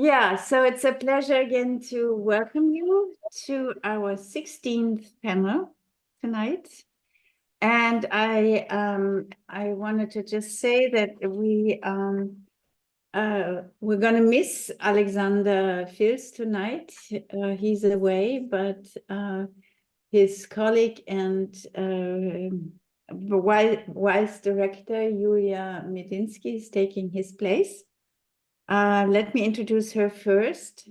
Yeah, so it's a pleasure again to welcome you to our 16th panel tonight. And I wanted to just say that we're going to miss Oleksandr Filts tonight. He's away, but his colleague and vice director Yulia Medinsky is taking his place. Let me introduce her first.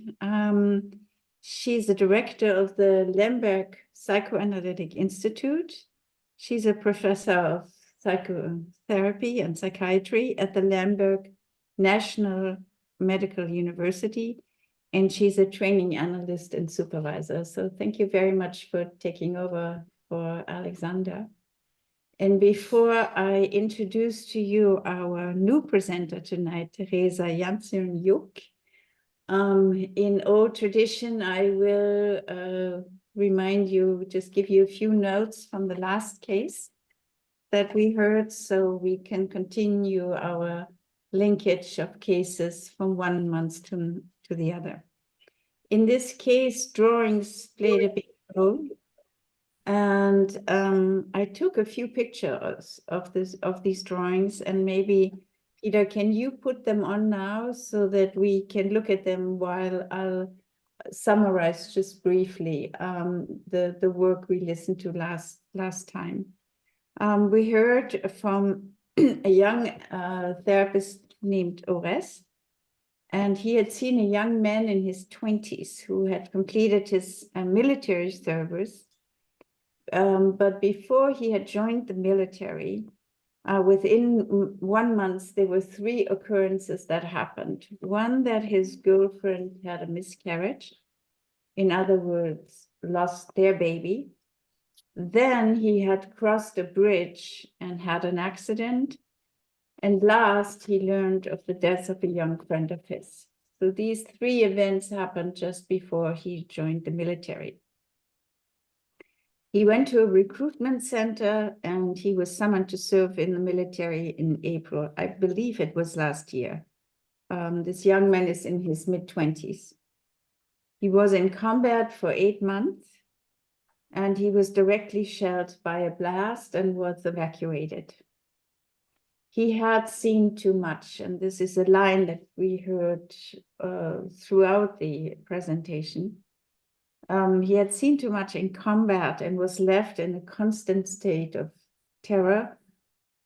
She's the director of the Lemberg Psychoanalytic Institute. She's a professor of psychotherapy and psychiatry at the Lemberg National Medical University, and she's a training analyst and supervisor. So thank you very much for taking over for Oleksandr. And before I introduce to you our new presenter tonight, Teresa Janssen-Juk, in old tradition, I will remind you, just give you a few notes from the last case that we heard, so we can continue our linkage of cases from one month to the other. In this case, drawings played a big role. And I took a few pictures of these drawings, and maybe, Peter, can you put them on now so that we can look at them while I'll summarize just briefly the work we listened to last time. We heard from a young therapist named Orest, and he had seen a young man in his 20s who had completed his military service. But before he had joined the military, within 1 month, there were 3 occurrences that happened. One, that his girlfriend had a miscarriage. In other words, lost their baby. Then he had crossed a bridge and had an accident. And last, he learned of the death of a young friend of his. So these 3 events happened just before he joined the military. He went to a recruitment center and he was summoned to serve in the military in April. I believe it was last year. This young man is in his mid-20s. He was in combat for 8 months and he was directly shelled by a blast and was evacuated. He had seen too much, and this is a line that we heard throughout the presentation. He had seen too much in combat and was left in a constant state of terror,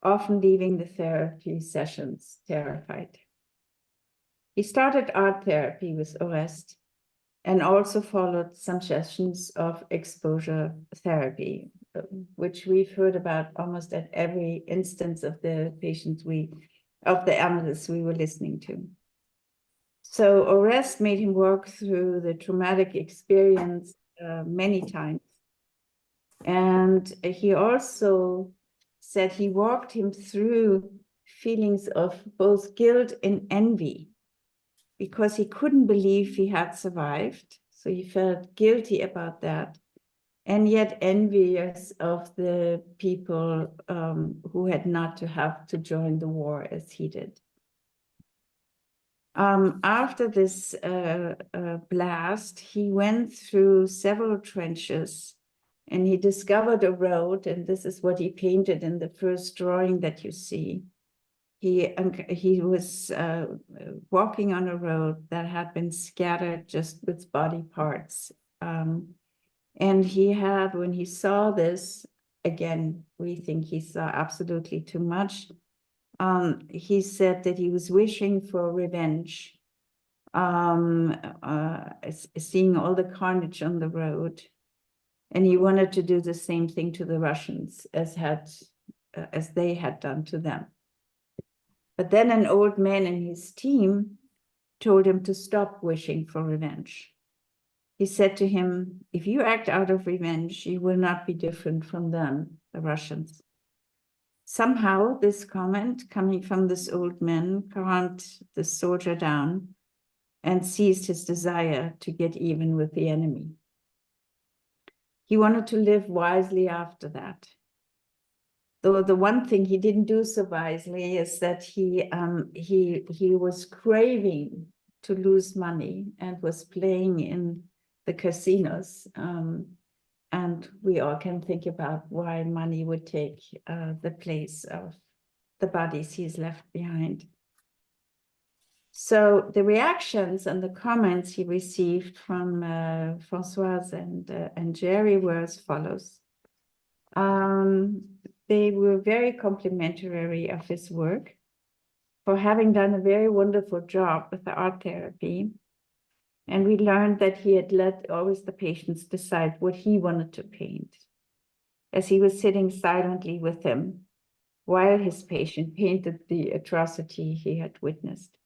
often leaving the therapy sessions terrified. He started art therapy with Orest and also followed some sessions of exposure therapy, which we've heard about almost at every instance of the patients of the analysts we were listening to. So Orest made him work through the traumatic experience many times. And he also said he walked him through feelings of both guilt and envy, because he couldn't believe he had survived. So he felt guilty about that, and yet envious of the people who had not to have to join the war as he did. After this blast, he went through several trenches and he discovered a road, and this is what he painted in the first drawing that you see. He was walking on a road that had been scattered just with body parts. And he had, when he saw this, again, we think he saw absolutely too much. He said that he was wishing for revenge, seeing all the carnage on the road, and he wanted to do the same thing to the Russians as they had done to them. But then an old man in his team told him to stop wishing for revenge. He said to him, "If you act out of revenge, you will not be different from them, the Russians." Somehow, this comment coming from this old man calmed the soldier down and seized his desire to get even with the enemy. He wanted to live wisely after that. Though the one thing he didn't do so wisely is that he was craving to lose money and was playing in the casinos. And we all can think about why money would take the place of the bodies he's left behind. So the reactions and the comments he received from Françoise and Jerry were as follows. They were very complimentary of his work for having done a very wonderful job with the art therapy. And we learned that he had let always the patients decide what he wanted to paint, as he was sitting silently with him while his patient painted the atrocity he had witnessed.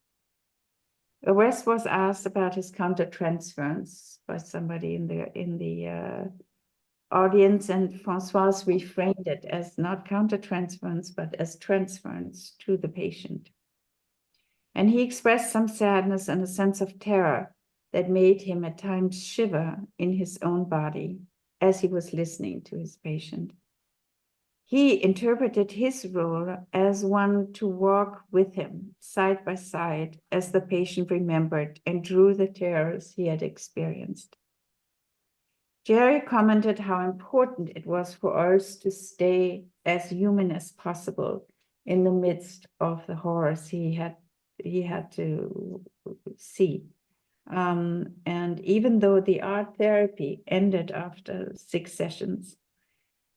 West was asked about his countertransference by somebody in the audience, and Françoise reframed it as not countertransference, but as transference to the patient. And he expressed some sadness and a sense of terror that made him at times shiver in his own body as he was listening to his patient. He interpreted his role as one to walk with him side by side as the patient remembered and drew the terrors he had experienced. Jerry commented how important it was for us to stay as human as possible in the midst of the horrors he had to see. And even though the art therapy ended after 6 sessions,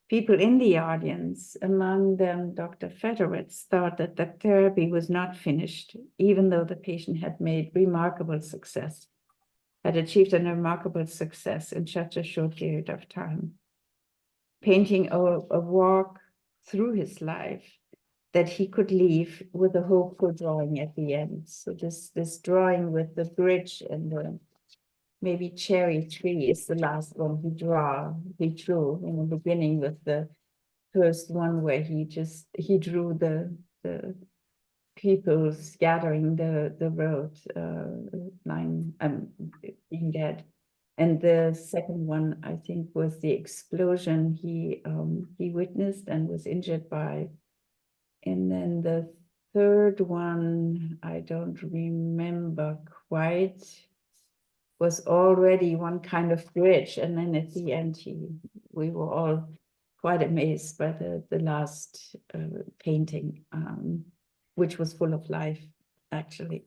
people in the audience, among them Dr. Federitz, thought that the therapy was not finished, even though the patient had made remarkable success, had achieved a remarkable success in such a short period of time. Painting a walk through his life that he could leave with a hopeful drawing at the end. So this drawing with the bridge and the maybe cherry tree is the last one he drew in the beginning with the first one where he drew the people scattering the road, lying, being dead. And the second one, I think, was the explosion he witnessed and was injured by. And then the third one, I don't remember quite, was already one kind of bridge. And then at the end, we were all quite amazed by the last painting, which was full of life, actually.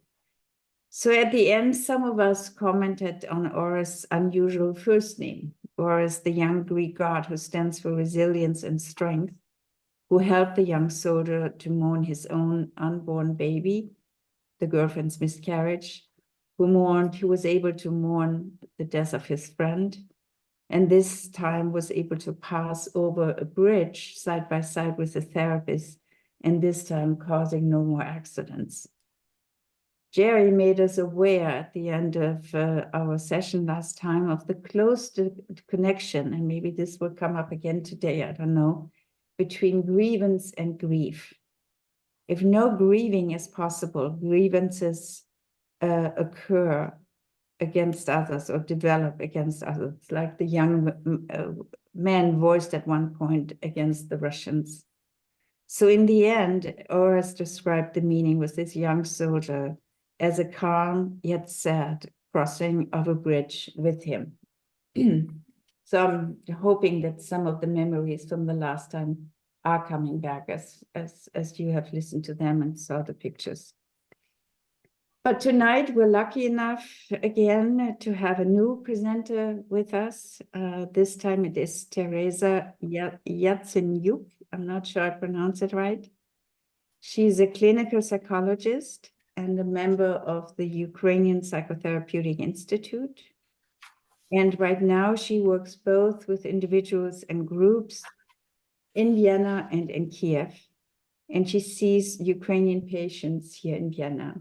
So at the end, some of us commented on Oris' unusual first name, Oris, the young Greek god who stands for resilience and strength, who helped the young soldier to mourn his own unborn baby, the girlfriend's miscarriage, who was able to mourn the death of his friend, and this time was able to pass over a bridge side by side with the therapist, and this time causing no more accidents. Jerry made us aware at the end of our session last time of the close connection, and maybe this will come up again today, I don't know, between grievance and grief. If no grieving is possible, grievances occur against others or develop against others, like the young man voiced at one point against the Russians. So in the end, Oris described the meaning with this young soldier as a calm yet sad crossing of a bridge with him. So I'm hoping that some of the memories from the last time are coming back as you have listened to them and saw the pictures. But tonight we're lucky enough again to have a new presenter with us. This time it is Teresa Yatsenyuk. I'm not sure I pronounce it right. She's a clinical psychologist and a member of the Ukrainian Psychotherapeutic Institute. And right now she works both with individuals and groups in Vienna and in Kiev. And she sees Ukrainian patients here in Vienna.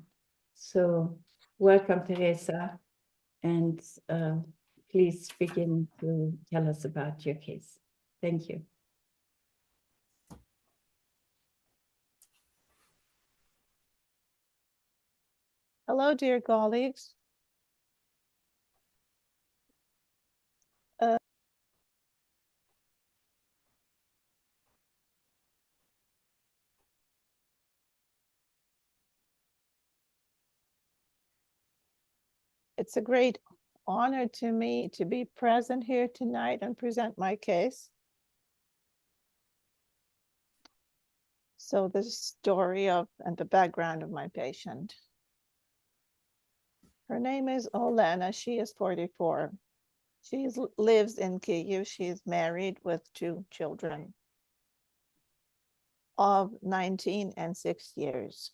So welcome, Teresa, and please begin to tell us about your case. Thank you. Hello, dear colleagues. It's a great honor to me to be present here tonight and present my case. So the story of and the background of my patient. Her name is Olena. She is 44. She lives in Kyiv. She is married with 2 children of 19 and 6 years.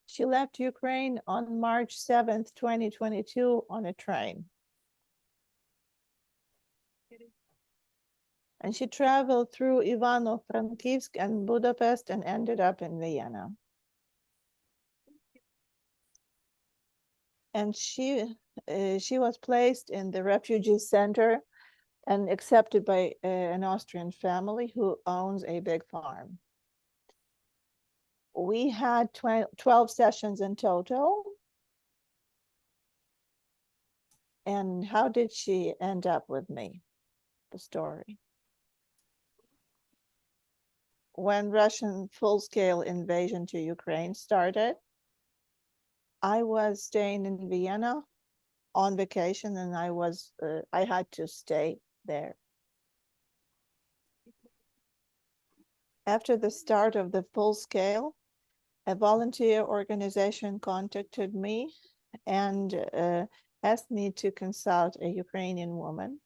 She left Ukraine on March 7th, 2022 on a train. And she traveled through Ivano-Frankivsk and Budapest and ended up in Vienna. And she was placed in the refugee center and accepted by an Austrian family who owns a big farm. We had 12 sessions in total. And how did she end up with me? The story. When Russian full-scale invasion to Ukraine started, I was staying in Vienna on vacation, and I had to stay there. After the start of the full scale, a volunteer organization contacted me and asked me to consult a Ukrainian woman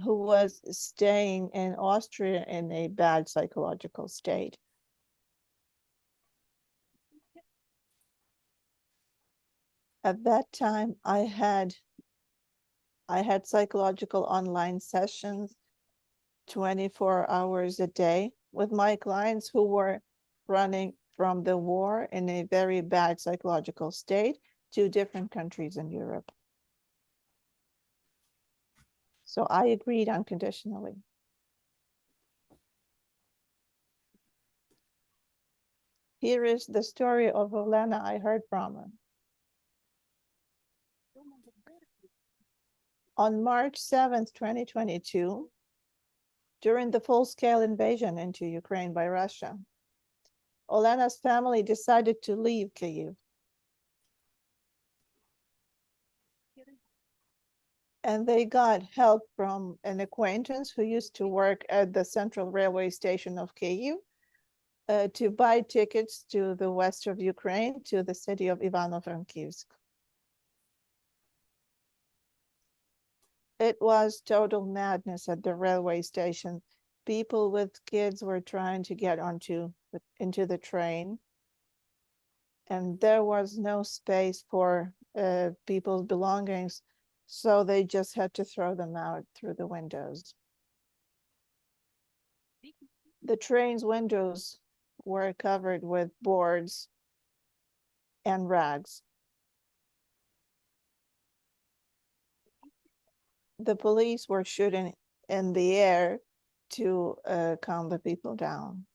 who was staying in Austria in a bad psychological state. At that time, I had psychological online sessions 24 hours a day with my clients who were running from the war in a very bad psychological state to different countries in Europe. So I agreed unconditionally. Here is the story of Olena I heard from her. On March 7th, 2022, during the full-scale invasion into Ukraine by Russia, Olena's family decided to leave Kyiv. And they got help from an acquaintance who used to work at the central railway station of Kyiv to buy tickets to the west of Ukraine, to the city of Ivano-Frankivsk. It was total madness at the railway station. People with kids were trying to get into the train, and there was no space for people's belongings, so they just had to throw them out through the windows. The train's windows were covered with boards and rags. The police were shooting in the air to calm the people down.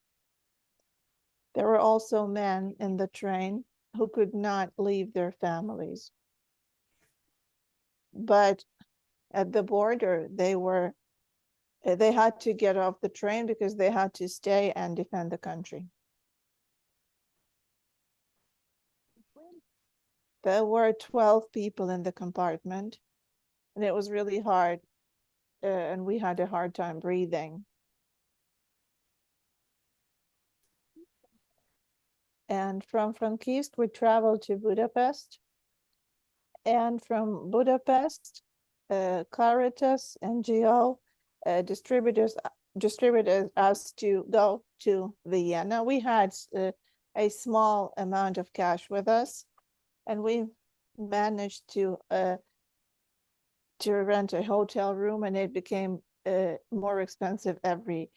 There were also men in the train who could not leave their families. But at the border, they had to get off the train because they had to stay and defend the country. There were 12 people in the compartment, and it was really hard, and we had a hard time breathing. And from Frankivsk, we traveled to Budapest. And from Budapest, Caritas NGO distributed us to go to Vienna. We had a small amount of cash with us, and we managed to rent a hotel room, and it became more expensive every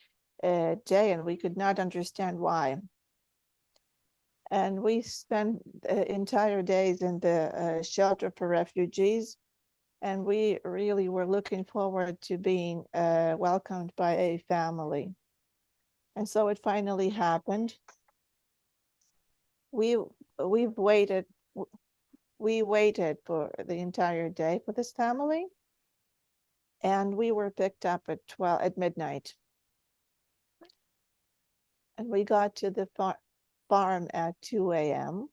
day, and we could not understand why. And we spent entire days in the shelter for refugees, and we really were looking forward to being welcomed by a family. And so it finally happened. We waited for the entire day for this family, and we were picked up at midnight. And we got to the farm at 2 a.m.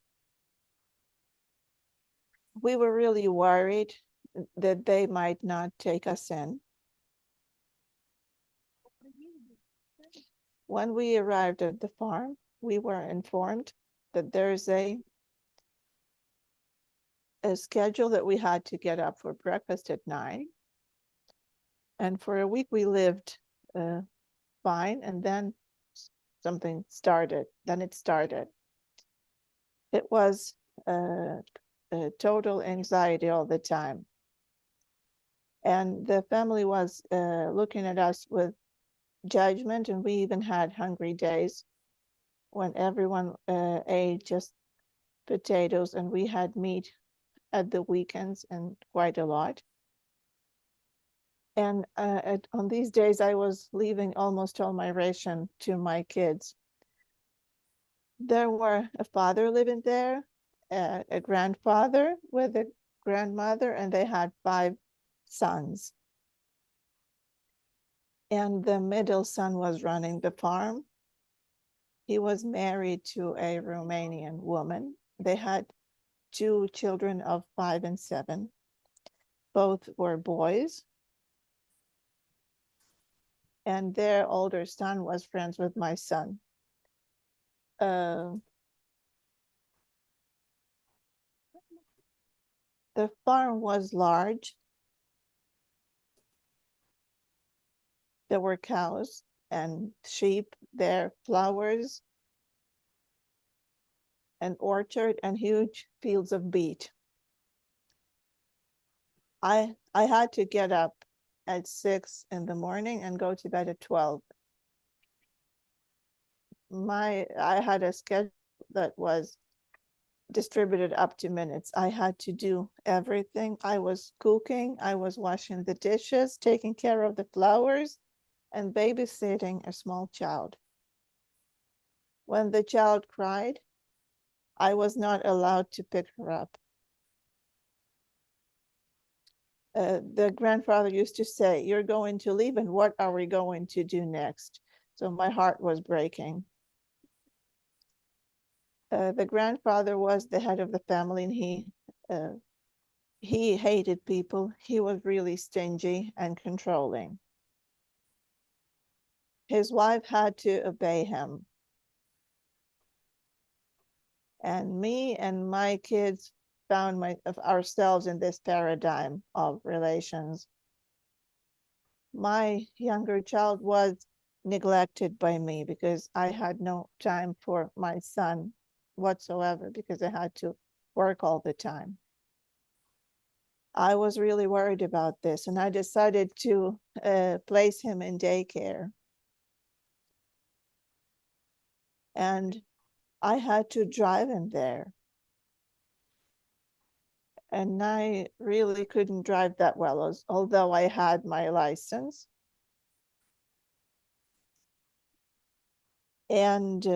we were really worried that they might not take us in. When we arrived at the farm, we were informed that there's a schedule that we had to get up for breakfast at 9. And for a week we lived fine, and then something started. Then it started. It was total anxiety all the time. And the family was looking at us with judgment, and we even had hungry days when everyone ate just potatoes, and we had meat at the weekends and quite a lot. And on these days, I was leaving almost all my ration to my kids. There were a father living there, a grandfather with a grandmother, and they had 5 sons. And the middle son was running the farm. He was married to a Romanian woman. They had 2 children of 5 and 7. Both were boys. And their older son was friends with my son. The farm was large. There were cows and sheep there, flowers, an orchard, and huge fields of beet. I had to get up at 6 in the morning and go to bed at 12. I had a schedule that was distributed up to minutes. I had to do everything. I was cooking, I was washing the dishes, taking care of the flowers, and babysitting a small child. When the child cried, I was not allowed to pick her up. The grandfather used to say, "You're going to leave, and what are we going to do next?" So my heart was breaking. The grandfather was the head of the family, and he hated people. He was really stingy and controlling. His wife had to obey him. And me and my kids found ourselves in this paradigm of relations. My younger child was neglected by me because I had no time for my son whatsoever because I had to work all the time. I was really worried about this, and I decided to place him in daycare. And I had to drive him there. And I really couldn't drive that well, although I had my license. And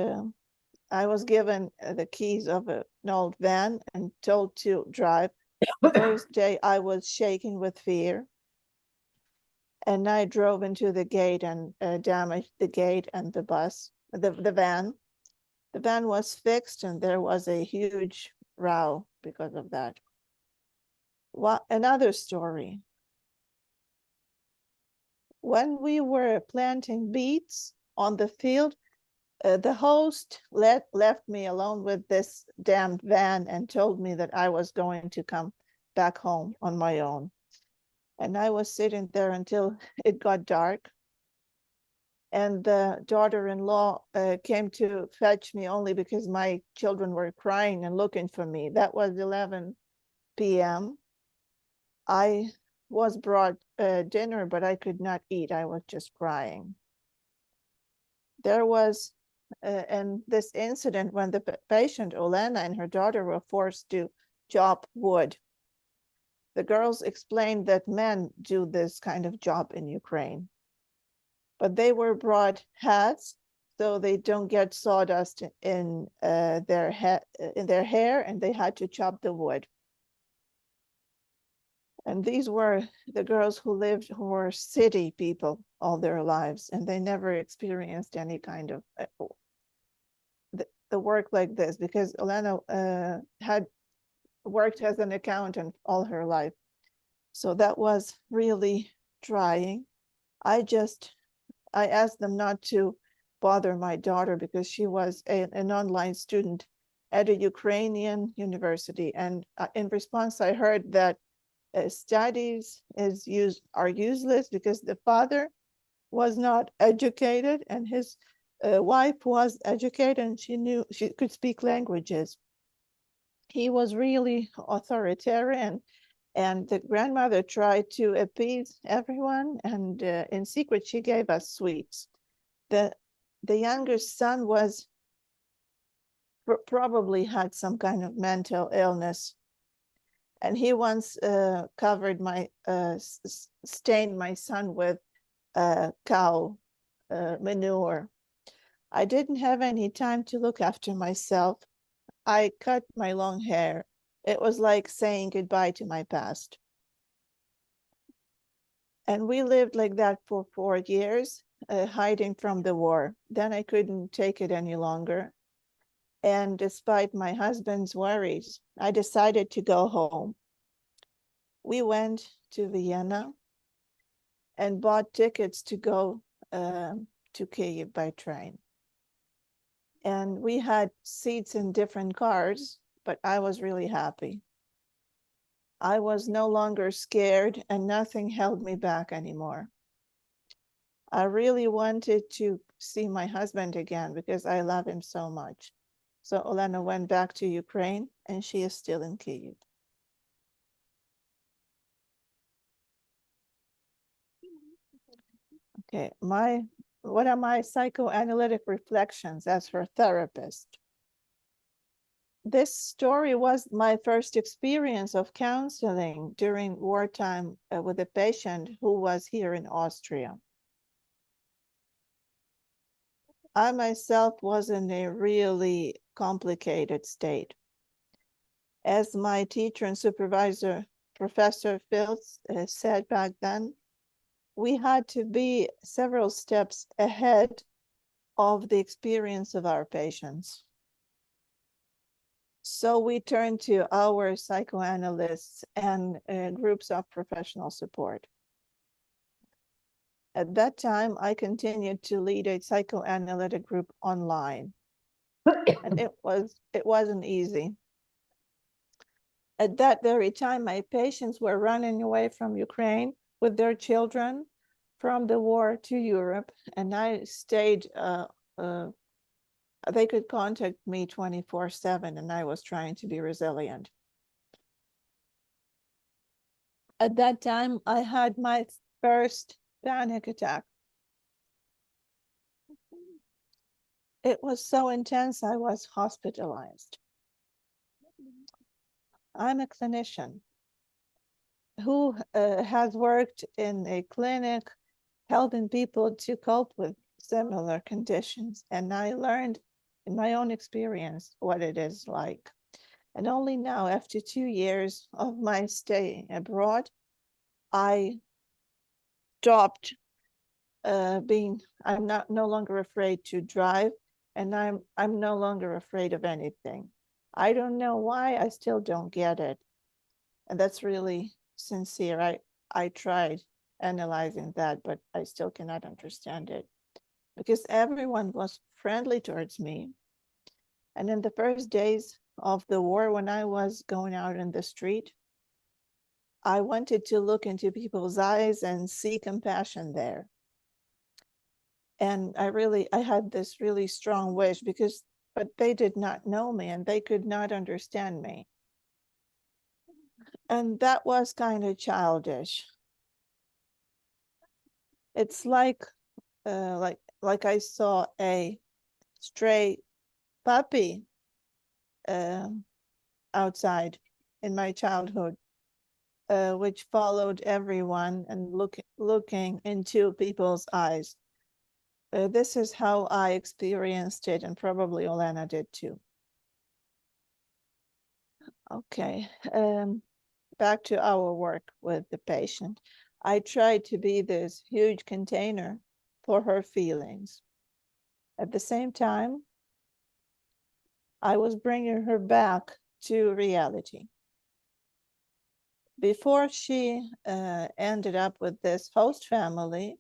I was given the keys of an old van and told to drive. The first day I was shaking with fear. And I drove into the gate and damaged the gate and the bus, the van. The van was fixed, and there was a huge row because of that. Another story. When we were planting beets on the field, the host left me alone with this damned van and told me that I was going to come back home on my own. And I was sitting there until it got dark. And the daughter-in-law came to fetch me only because my children were crying and looking for me. That was 11 p.m. I was brought dinner, but I could not eat. I was just crying. There was and this incident when the patient, Olena, and her daughter were forced to chop wood. The girls explained that men do this kind of job in Ukraine. But they were brought hats so they don't get sawdust in their hair, and they had to chop the wood. And these were the girls who were city people all their lives, and they never experienced any kind of the work like this, because Olena had worked as an accountant all her life. So that was really trying. I asked them not to bother my daughter because she was an online student at a Ukrainian university. And in response, I heard that studies are useless because the father was not educated and his wife was educated and she could speak languages. He was really authoritarian, and the grandmother tried to appease everyone, and in secret she gave us sweets. The younger son was probably had some kind of mental illness, and he once stained my son with cow manure. I didn't have any time to look after myself. I cut my long hair. It was like saying goodbye to my past. And we lived like that for 4 years, hiding from the war. Then I couldn't take it any longer. And despite my husband's worries, I decided to go home. We went to Vienna and bought tickets to go to Kyiv by train. And we had seats in different cars, but I was really happy. I was no longer scared and nothing held me back anymore. I really wanted to see my husband again because I love him so much. So Olena went back to Ukraine and she is still in Kyiv. Okay, what are my psychoanalytic reflections as her therapist? This story was my first experience of counseling during wartime with a patient who was here in Austria. I myself was in a really complicated state. As my teacher and supervisor, Professor Filts, said back then, we had to be several steps ahead of the experience of our patients. So we turned to our psychoanalysts and groups of professional support. At that time, I continued to lead a psychoanalytic group online, and it wasn't easy. At that very time, my patients were running away from Ukraine with their children from the war to Europe, and I stayed. They could contact me 24/7, and I was trying to be resilient. At that time, I had my first panic attack. It was so intense, I was hospitalized. I'm a clinician who has worked in a clinic helping people to cope with similar conditions. And I learned in my own experience what it is like. And only now, after 2 years of my stay abroad, I stopped I'm no longer afraid to drive, and I'm no longer afraid of anything. I don't know why, I still don't get it. And that's really sincere. I tried analyzing that, but I still cannot understand it because everyone was friendly towards me. And in the first days of the war, when I was going out in the street, I wanted to look into people's eyes and see compassion there. And I had this really strong wish but they did not know me and they could not understand me. And that was kind of childish. It's like I saw a stray puppy outside in my childhood, which followed everyone and looking into people's eyes. This is how I experienced it, and probably Olena did too. Okay, back to our work with the patient. I tried to be this huge container for her feelings. At the same time, I was bringing her back to reality. before she ended up with this host family,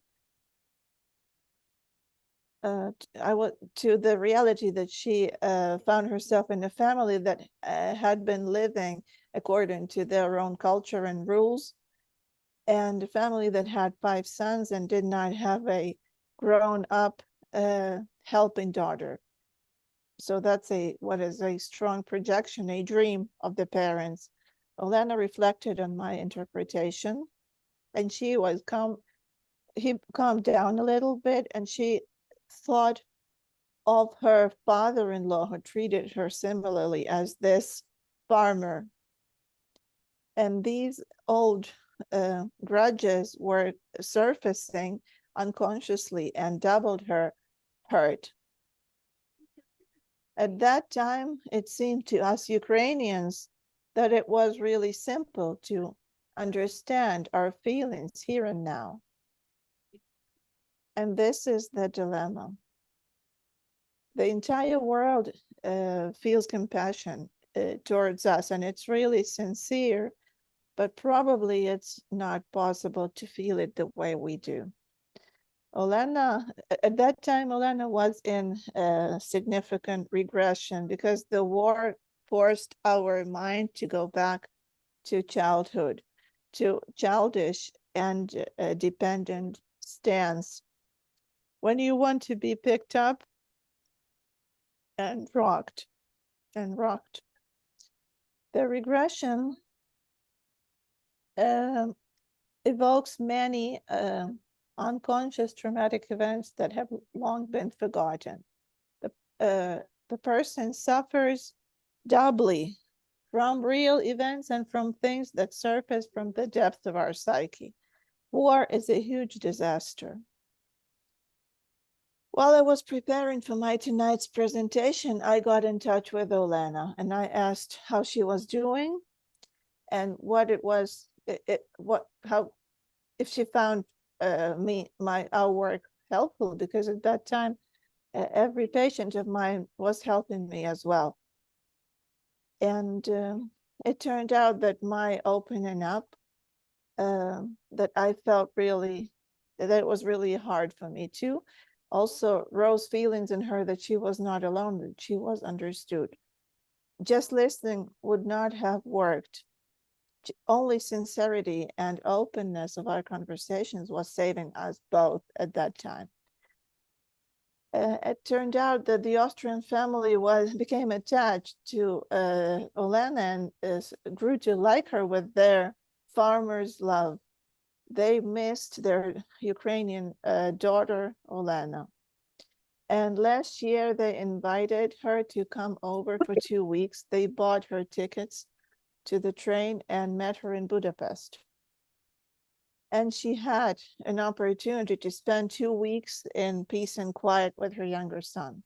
I went to the reality that she found herself in a family that had been living according to their own culture and rules, and a family that had 5 sons and did not have a grown-up helping daughter. So that's what is a strong projection, a dream of the parents. Olena reflected on my interpretation, and he calmed down a little bit, and she thought of her father-in-law who treated her similarly as this farmer. And these old grudges were surfacing unconsciously and doubled her hurt. At that time, it seemed to us Ukrainians that it was really simple to understand our feelings here and now. And this is the dilemma. The entire world feels compassion towards us, and it's really sincere, but probably it's not possible to feel it the way we do. Olena, at that time, Olena was in significant regression because the war forced our mind to go back to childhood, to childish and dependent stance. When you want to be picked up and rocked. The regression evokes many unconscious traumatic events that have long been forgotten. The person suffers doubly from real events and from things that surface from the depth of our psyche. War is a huge disaster. While I was preparing for my tonight's presentation, I got in touch with Olena and I asked how she was doing and what it was, if she found our work helpful, because at that time, every patient of mine was helping me as well. And it turned out that my opening up, that I felt really, that it was really hard for me too. Also rose feelings in her that she was not alone, that she was understood. Just listening would not have worked. Only sincerity and openness of our conversations was saving us both at that time. It turned out that the Austrian family became attached to Olena and grew to like her with their farmer's love. They missed their Ukrainian daughter, Olena. And last year, they invited her to come over for 2 weeks. They bought her tickets to the train and met her in Budapest. And she had an opportunity to spend 2 weeks in peace and quiet with her younger son.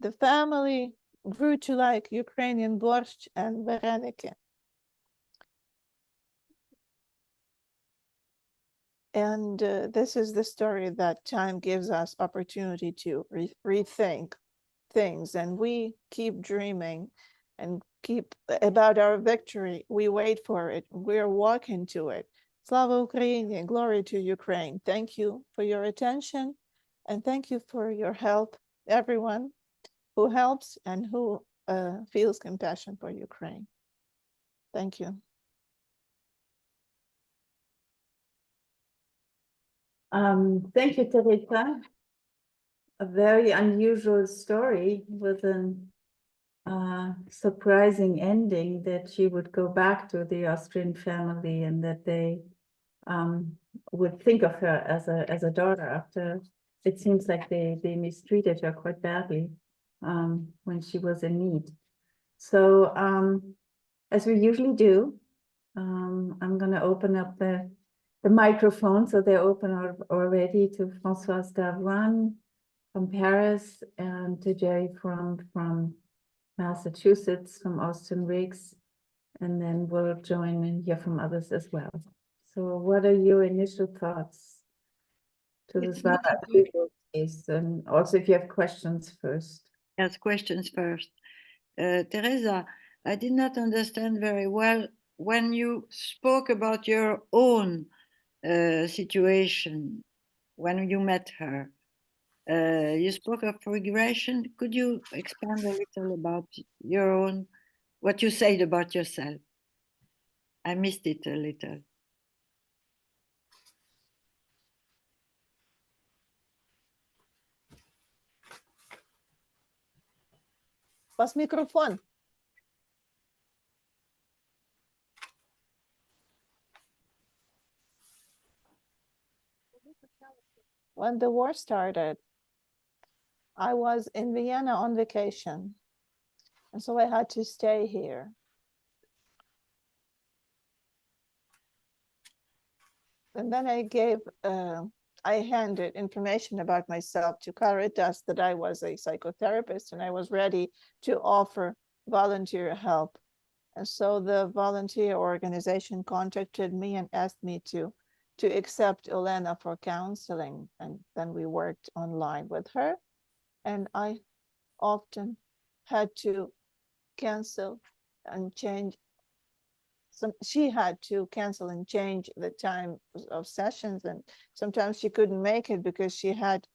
The family grew to like Ukrainian borscht and vareniki. And this is the story that time gives us opportunity to rethink things, and we keep dreaming and keep about our victory. We wait for it. We're walking to it. Slava Ukraini, glory to Ukraine. Thank you for your attention, and thank you for your help, everyone who helps and who feels compassion for Ukraine. Thank you. Thank you, Teresa. A very unusual story with an surprising ending, that she would go back to the Austrian family and that they would think of her as a daughter after it seems like they mistreated her quite badly when she was in need. So as we usually do, I'm going to open up the microphone, so they're open already, to Françoise Davoine from Paris and to Jerry Fromm from Massachusetts, from Austen Riggs, and then we'll join and hear from others as well. So what are your initial thoughts to this rather unusual case? And also if you have questions first. Yes, questions first. Teresa, I did not understand very well when you spoke about your own situation when you met her, you spoke of regression. Could you expand a little about your own, what you said about yourself? I missed it a little. Was microfoon. When the war started, I was in Vienna on vacation, and so I had to stay here. And then I handed information about myself to Caritas, that I was a psychotherapist and I was ready to offer volunteer help. And so the volunteer organization contacted me and asked me to accept Elena for counseling. And then we worked online with her. And I often had to cancel and change. She had to cancel and change the time of sessions, and sometimes she couldn't make it because she had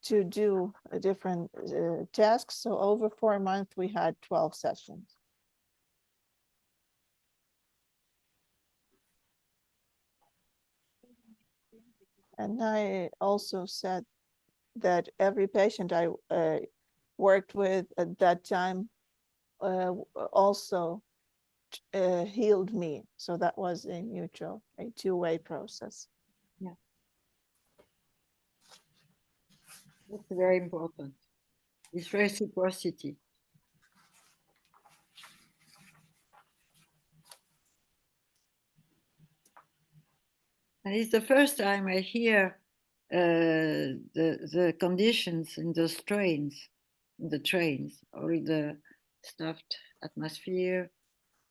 to do a different tasks. So over 4 months, we had 12 sessions. And I also said that every patient I worked with at that time also healed me. So that was a mutual, a two-way process. Yeah. That's very important. It's reciprocity. And it's the first time I hear the conditions in those trains, the trains, or the stuffed atmosphere,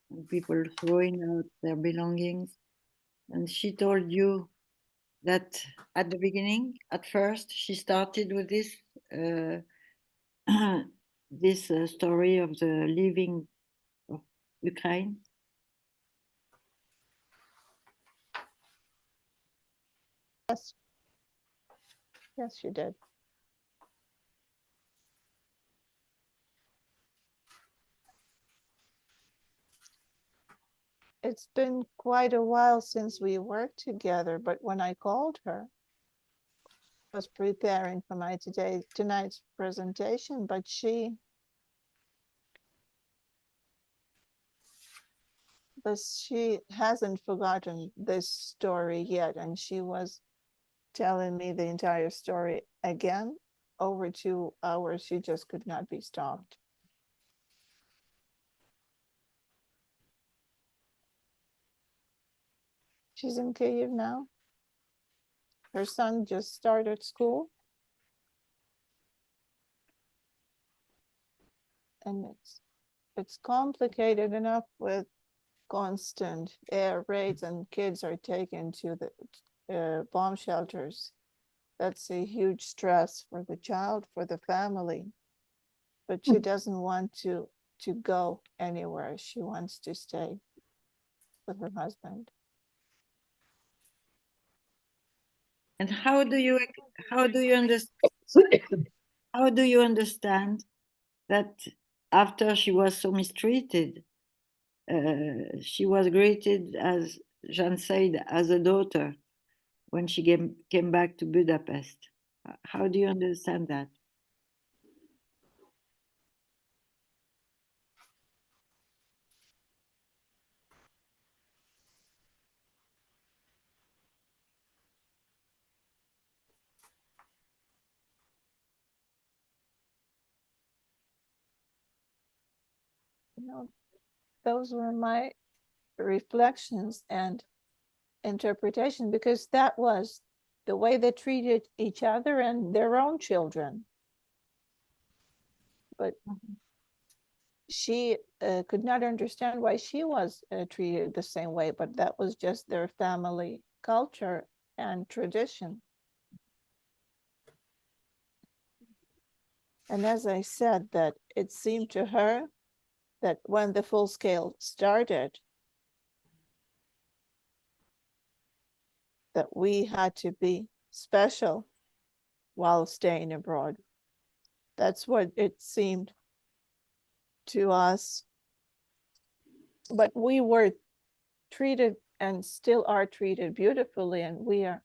and people throwing out their belongings. And she told you that at the beginning, at first, she started with this this story of the leaving of Ukraine. Yes. Yes, she did. It's been quite a while since we worked together, but when I called her, I was preparing for my tonight's presentation, but she hasn't forgotten this story yet, and she was telling me the entire story again over 2 hours. She just could not be stopped. She's in Kyiv now. Her son just started school. And it's complicated enough with constant air raids, and kids are taken to the bomb shelters. That's a huge stress for the child, for the family. But she doesn't want to go anywhere. She wants to stay with her husband. And how do you understand that after she was so mistreated, she was greeted, as Jeanne said, as a daughter when she came back to Budapest? How do you understand that? You know, those were my reflections and interpretation, because that was the way they treated each other and their own children. But she could not understand why she was treated the same way, but that was just their family culture and tradition. And as I said, that it seemed to her that when the full scale started, that we had to be special while staying abroad. That's what it seemed to us. But we were treated and still are treated beautifully, and we are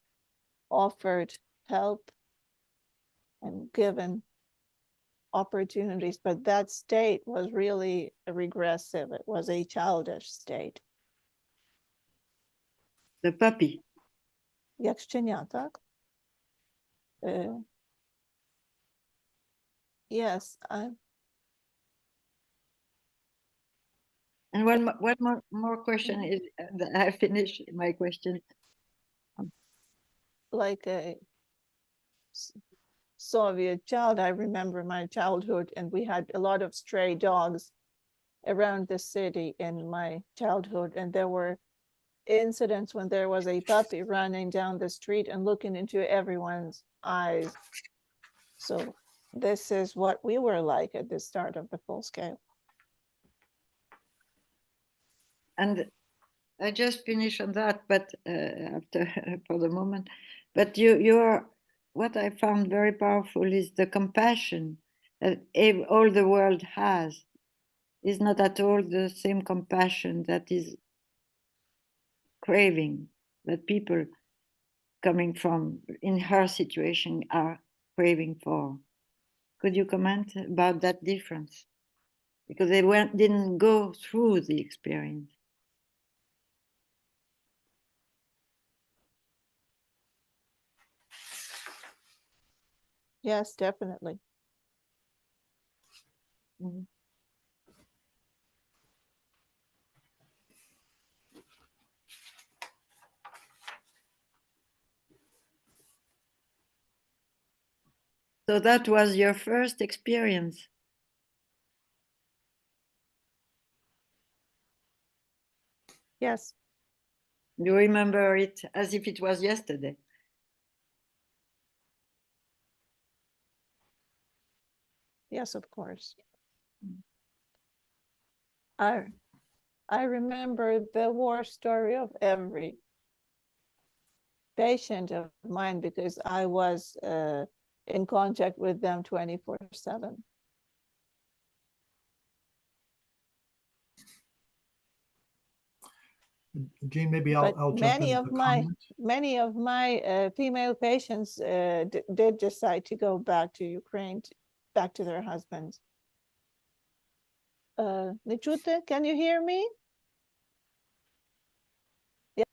offered help and given opportunities, but that state was really regressive. It was a childish state. The puppy. Jak szczenia, tak? Yes, And one more question is, I finish my question. like a Soviet child. I remember my childhood, and we had a lot of stray dogs around the city in my childhood, and there were incidents when there was a puppy running down the street and looking into everyone's eyes. So this is what we were like at the start of the full scale. And I just finished on that, but after for the moment. But you're what I found very powerful is the compassion that all the world has is not at all the same compassion that is craving, that people coming from in her situation are craving for. Could you comment about that difference? Because they didn't go through the experience. Yes, definitely. Mm-hmm. So that was your first experience. Yes. You remember it as if it was yesterday. Yes, of course. I remember the war story of every patient of mine because I was in contact with them 24/7. Jeanne, maybe I'll jump many in of with a my comment. many of my female patients did decide to go back to Ukraine, back to their husbands. Nichute, can you hear me? Yeah.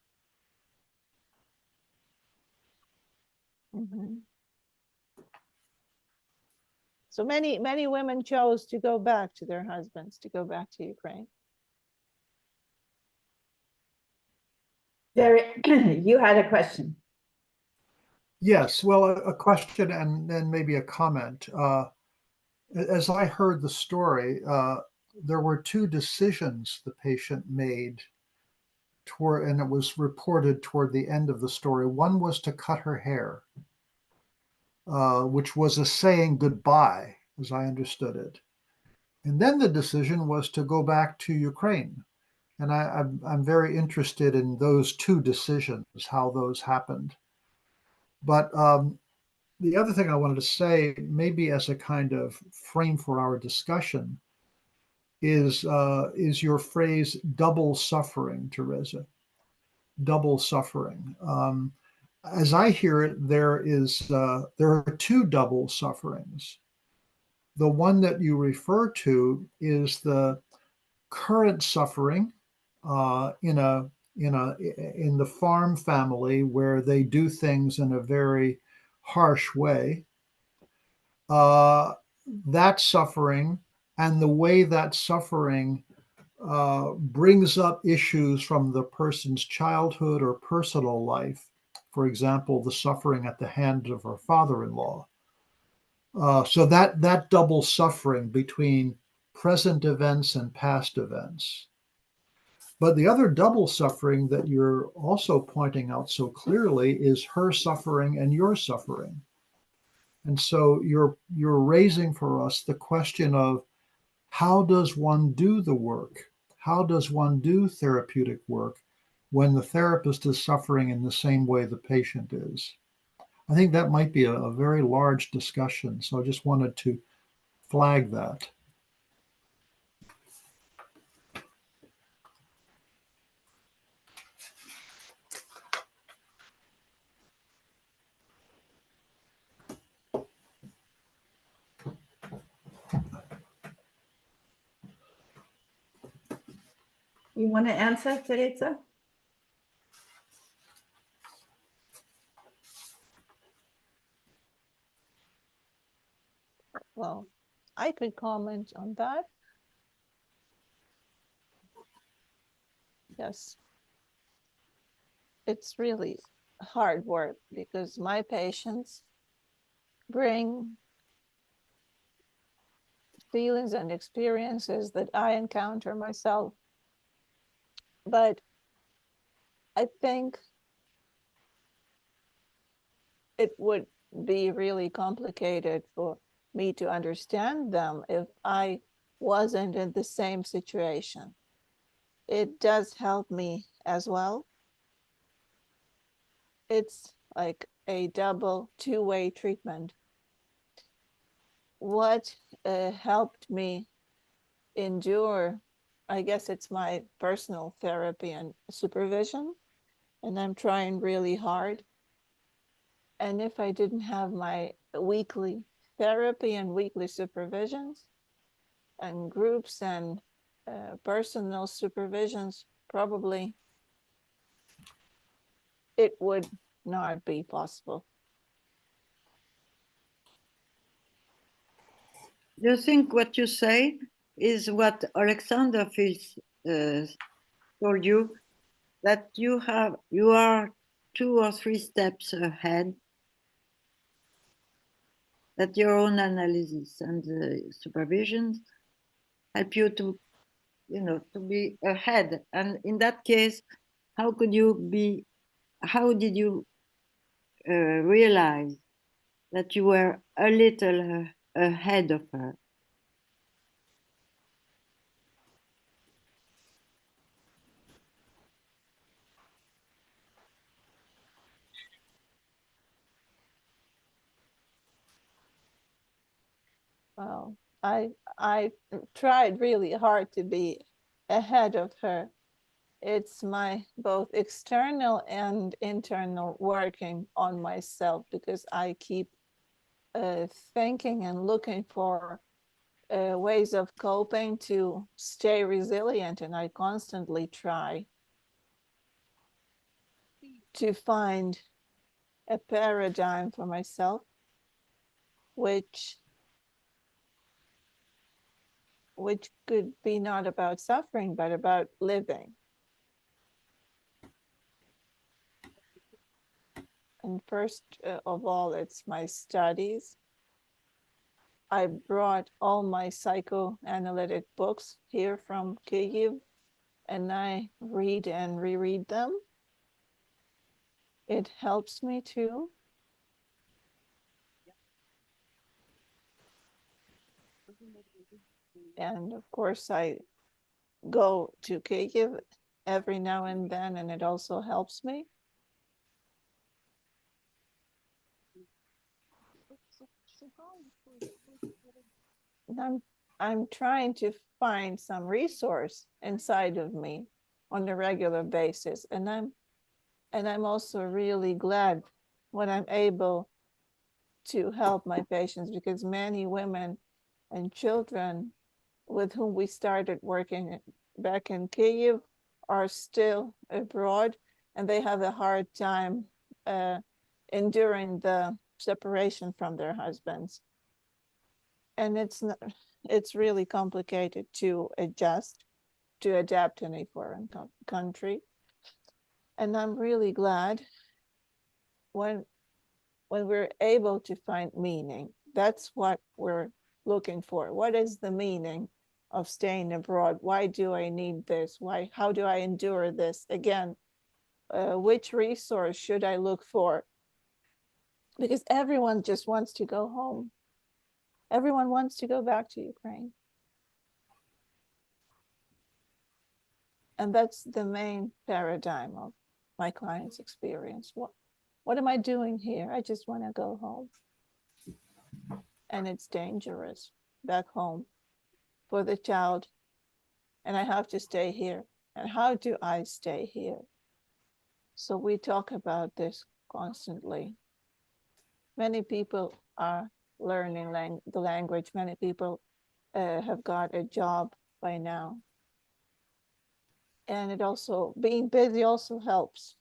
Mm-hmm. So many women chose to go back to their husbands, to go back to Ukraine. You had a question. Yes, well, a question and then maybe a comment. As I heard the story, there were two decisions the patient made toward, and it was reported toward the end of the story. One was to cut her hair, which was a saying goodbye, as I understood it. And then the decision was to go back to Ukraine. And I'm very interested in those two decisions, how those happened. But the other thing I wanted to say, maybe as a kind of frame for our discussion, is your phrase "double suffering," Teresa. Double suffering. As I hear it, there are two double sufferings. The one that you refer to is the current suffering in the farm family where they do things in a very harsh way. That suffering and the way that suffering brings up issues from the person's childhood or personal life. For example, the suffering at the hands of her father-in-law. So that double suffering between present events and past events. But the other double suffering that you're also pointing out so clearly is her suffering and your suffering. And so you're raising for us the question of how does one do the work? How does one do therapeutic work when the therapist is suffering in the same way the patient is. I think that might be a very large discussion. So I just wanted to flag that. You want to answer, Teresa? Well, I could comment on that. Yes. It's really hard work because my patients bring feelings and experiences that I encounter myself. But I think it would be really complicated for me to understand them if I wasn't in the same situation. It does help me as well. It's like a double two-way treatment. What helped me endure, I guess it's my personal therapy and supervision, and I'm trying really hard. And if I didn't have my weekly therapy and weekly supervisions and groups and personal supervisions, probably it would not be possible. You think what you say is what Oleksandr Filts told you, that you are 2 or 3 steps ahead, that your own analysis and supervision help you to, to be ahead. And in that case, how did you realize that you were a little ahead of her? Well, I tried really hard to be ahead of her. It's my both external and internal working on myself, because I keep thinking and looking for ways of coping to stay resilient, and I constantly try to find a paradigm for myself which could be not about suffering but about living. And first of all, it's my studies. I brought all my psychoanalytic books here from Kyiv, and I read and reread them. It helps me too. And of course, I go to Kyiv every now and then, and it also helps me. And I'm trying to find some resource inside of me on a regular basis, and I'm also really glad when I'm able to help my patients, because many women and children with whom we started working back in Kyiv are still abroad, and they have a hard time enduring the separation from their husbands. And it's really complicated to adjust, to adapt in a foreign country. And I'm really glad when we're able to find meaning. That's what we're looking for. What is the meaning of staying abroad? Why do I need this? How do I endure this? Again, which resource should I look for? Because everyone just wants to go home. Everyone wants to go back to Ukraine. And that's the main paradigm of my client's experience. What am I doing here? I just want to go home. And it's dangerous back home for the child. And I have to stay here. And how do I stay here? So we talk about this constantly. Many people are learning the language. Many people have got a job by now. And it also, being busy also helps.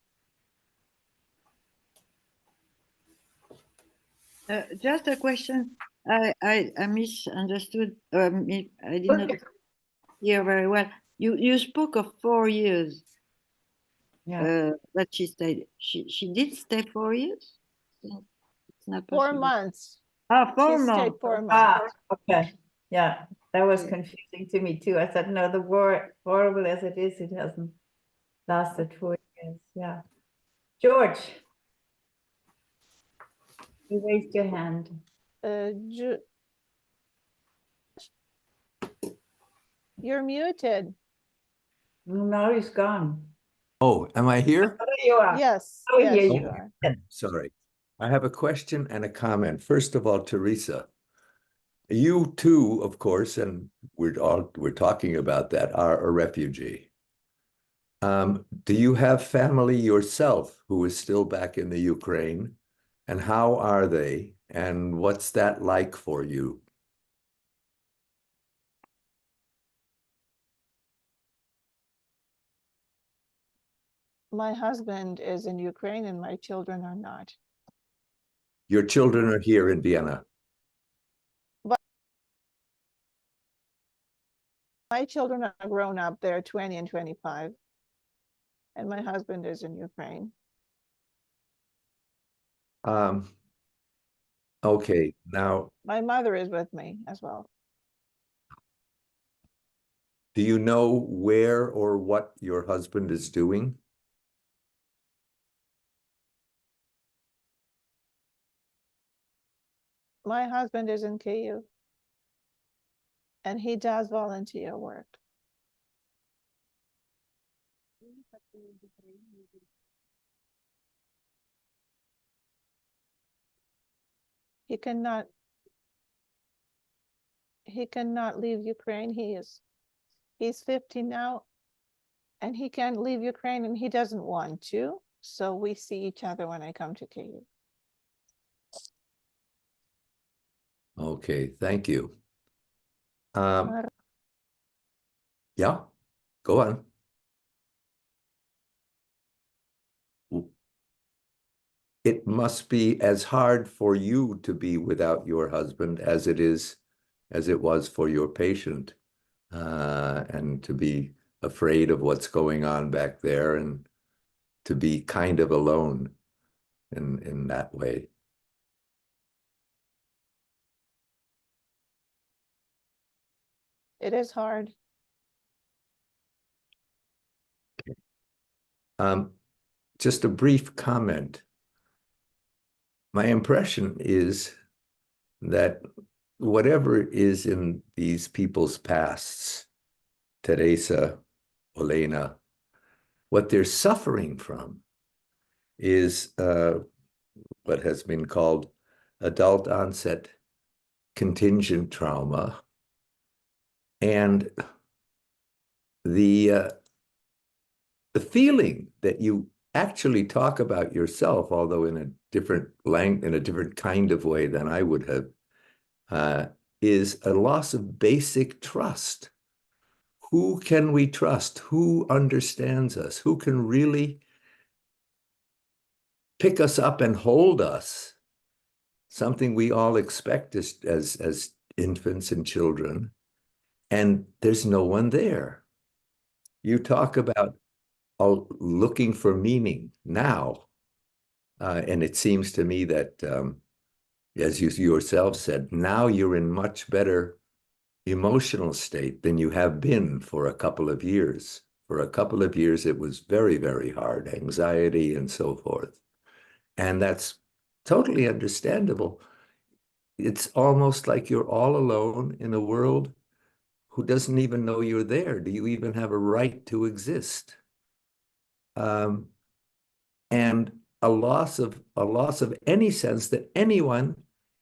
Just a question. I misunderstood. I did not hear very well. You spoke of 4 years. Yeah. That she stayed. She did stay 4 years. It's not 4 possible. months. Ah, 4 She stayed months. 4 months. Ah, okay. Yeah, that was Yeah. confusing to me too. I said, no, the war, horrible as it is, it hasn't lasted 4 years. Yeah. George, you raised your hand. You're muted. No, he's gone. Oh, am I here? Oh, there you are. Yes, Oh, yes, yeah, you you are. Sorry. I have a question and a comment. First of all, Teresa, you too, of course, and we're talking about that, are a refugee. Do you have family yourself who is still back in the Ukraine? And how are they? And what's that like for you? My husband is in Ukraine and my children are not. Your children are here in Vienna. My children are grown up. They're 20 and 25. And my husband is in Ukraine. Okay, now, My mother is with me as well. do you know where or what your husband is doing? My husband is in Kyiv. And he does volunteer work. He cannot leave Ukraine. He's 50 now, and he can't leave Ukraine, and he doesn't want to. So we see each other when I come to Kyiv. Okay, thank you. Yeah, go on. It must be as hard for you to be without your husband as it was for your patient, and to be afraid of what's going on back there and to be kind of alone in that way. It is hard. Just a brief comment. My impression is that whatever is in these people's pasts, Teresa, Olena, what they're suffering from is what has been called adult onset contingent trauma. And the feeling that you actually talk about yourself, although in a different kind of way than I would have, is a loss of basic trust. Who can we trust? Who understands us? Who can really pick us up and hold us? Something we all expect as infants and children, and there's no one there. You talk about looking for meaning now, and it seems to me that, as you yourself said, now you're in much better emotional state than you have been for a couple of years. For a couple of years, it was very, very hard, anxiety and so forth. And that's totally understandable. It's almost like you're all alone in a world who doesn't even know you're there. Do you even have a right to exist? And a loss of any sense that anyone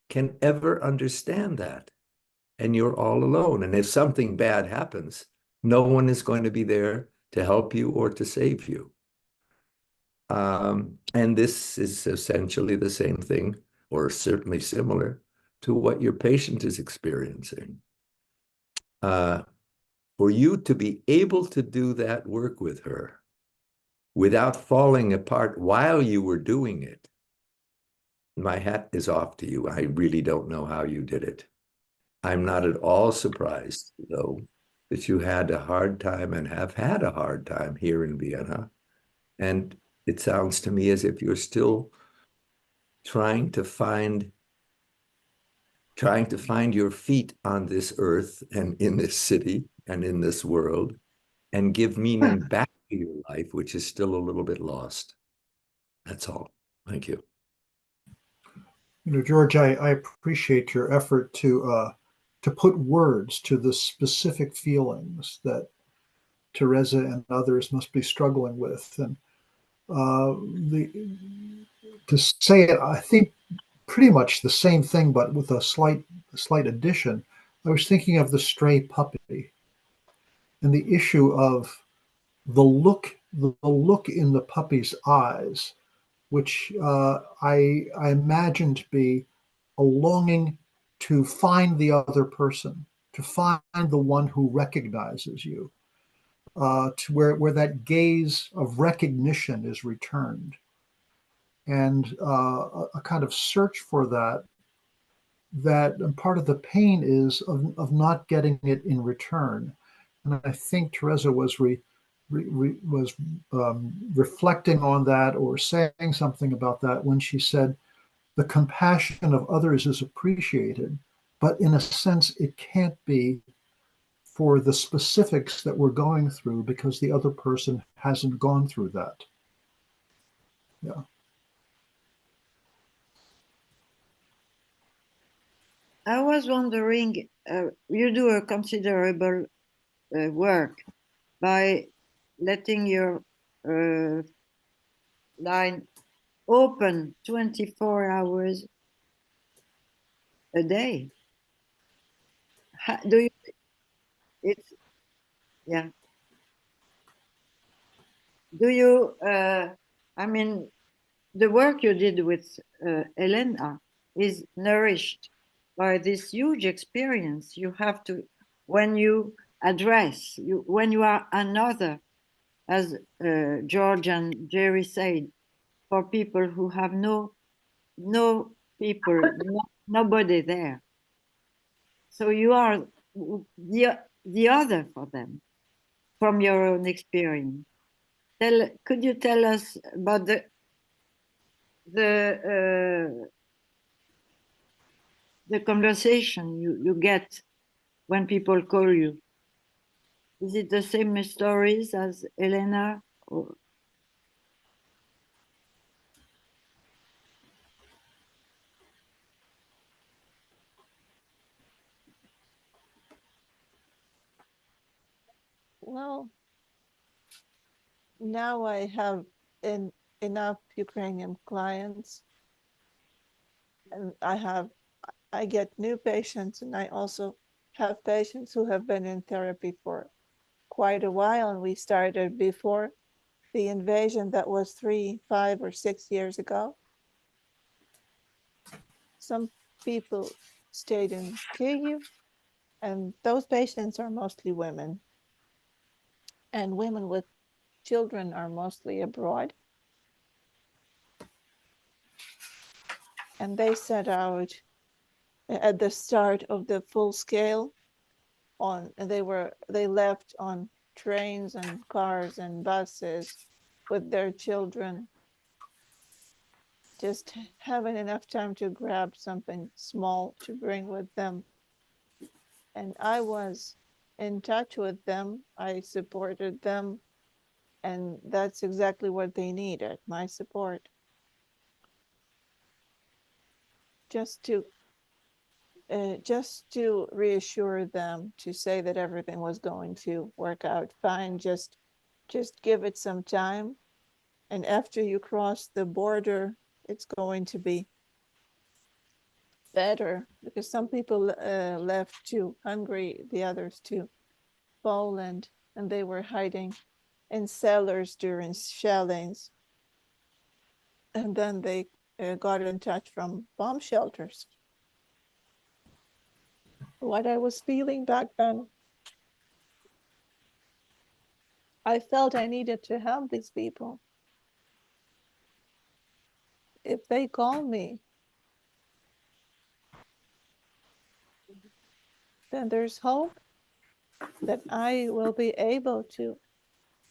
can ever understand that. And you're all alone. And if something bad happens, no one is going to be there to help you or to save you. And this is essentially the same thing, or certainly similar, to what your patient is experiencing. For you to be able to do that work with her without falling apart while you were doing it, my hat is off to you. I really don't know how you did it. I'm not at all surprised, though, that you had a hard time and have had a hard time here in Vienna. And it sounds to me as if you're still trying to find your feet on this earth and in this city and in this world and give meaning back to your life, which is still a little bit lost. That's all. Thank you. George, I appreciate your effort to put words to the specific feelings that Teresa and others must be struggling with. And to say it, I think pretty much the same thing, but with a slight addition. I was thinking of the stray puppy and the issue of the look in the puppy's eyes, which I imagine to be a longing to find the other person, to find the one who recognizes you, to where that gaze of recognition is returned, and a kind of search for that. And part of the pain is of not getting it in return. And I think Teresa was reflecting on that or saying something about that when she said the compassion of others is appreciated, but in a sense it can't be for the specifics that we're going through because the other person hasn't gone through that. Yeah. I was wondering, you do a considerable work by letting your line open 24 hours a day. Do you, it's, yeah. Do you, I mean, the work you did with Elena is nourished by this huge experience you have to, when you address, when you are another, as George and Jerry said, for people who have no people, nobody there. So you are the other for them, from your own experience. Could you tell us about the conversation you get when people call you? Is it the same stories as Elena? Or? Well, now I have enough Ukrainian clients, and I get new patients, and I also have patients who have been in therapy for quite a while, and we started before the invasion that was 3, 5, or 6 years ago. Some people stayed in Kyiv, and those patients are mostly women, and women with children are mostly abroad. And they set out at the start of the full scale and they left on trains and cars and buses with their children, just having enough time to grab something small to bring with them. And I was in touch with them. I supported them, and that's exactly what they needed, my support. Just to just to reassure them, to say that everything was going to work out fine. Just give it some time. And after you cross the border, it's going to be better, because some people left to Hungary, the others to Poland, and they were hiding in cellars during shellings. And then they got in touch from bomb shelters. What I was feeling back then, I felt I needed to help these people. If they call me, then there's hope that I will be able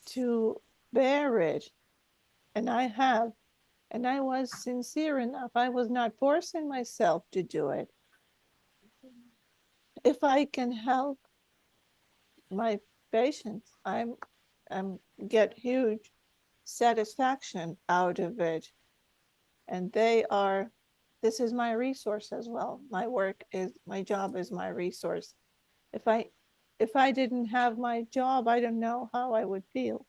to bear it. And I have, and I was sincere enough. I was not forcing myself to do it. If I can help my patients, I'm get huge satisfaction out of it. And this is my resource as well. My job is my resource. If I didn't have my job, I don't know how I would feel.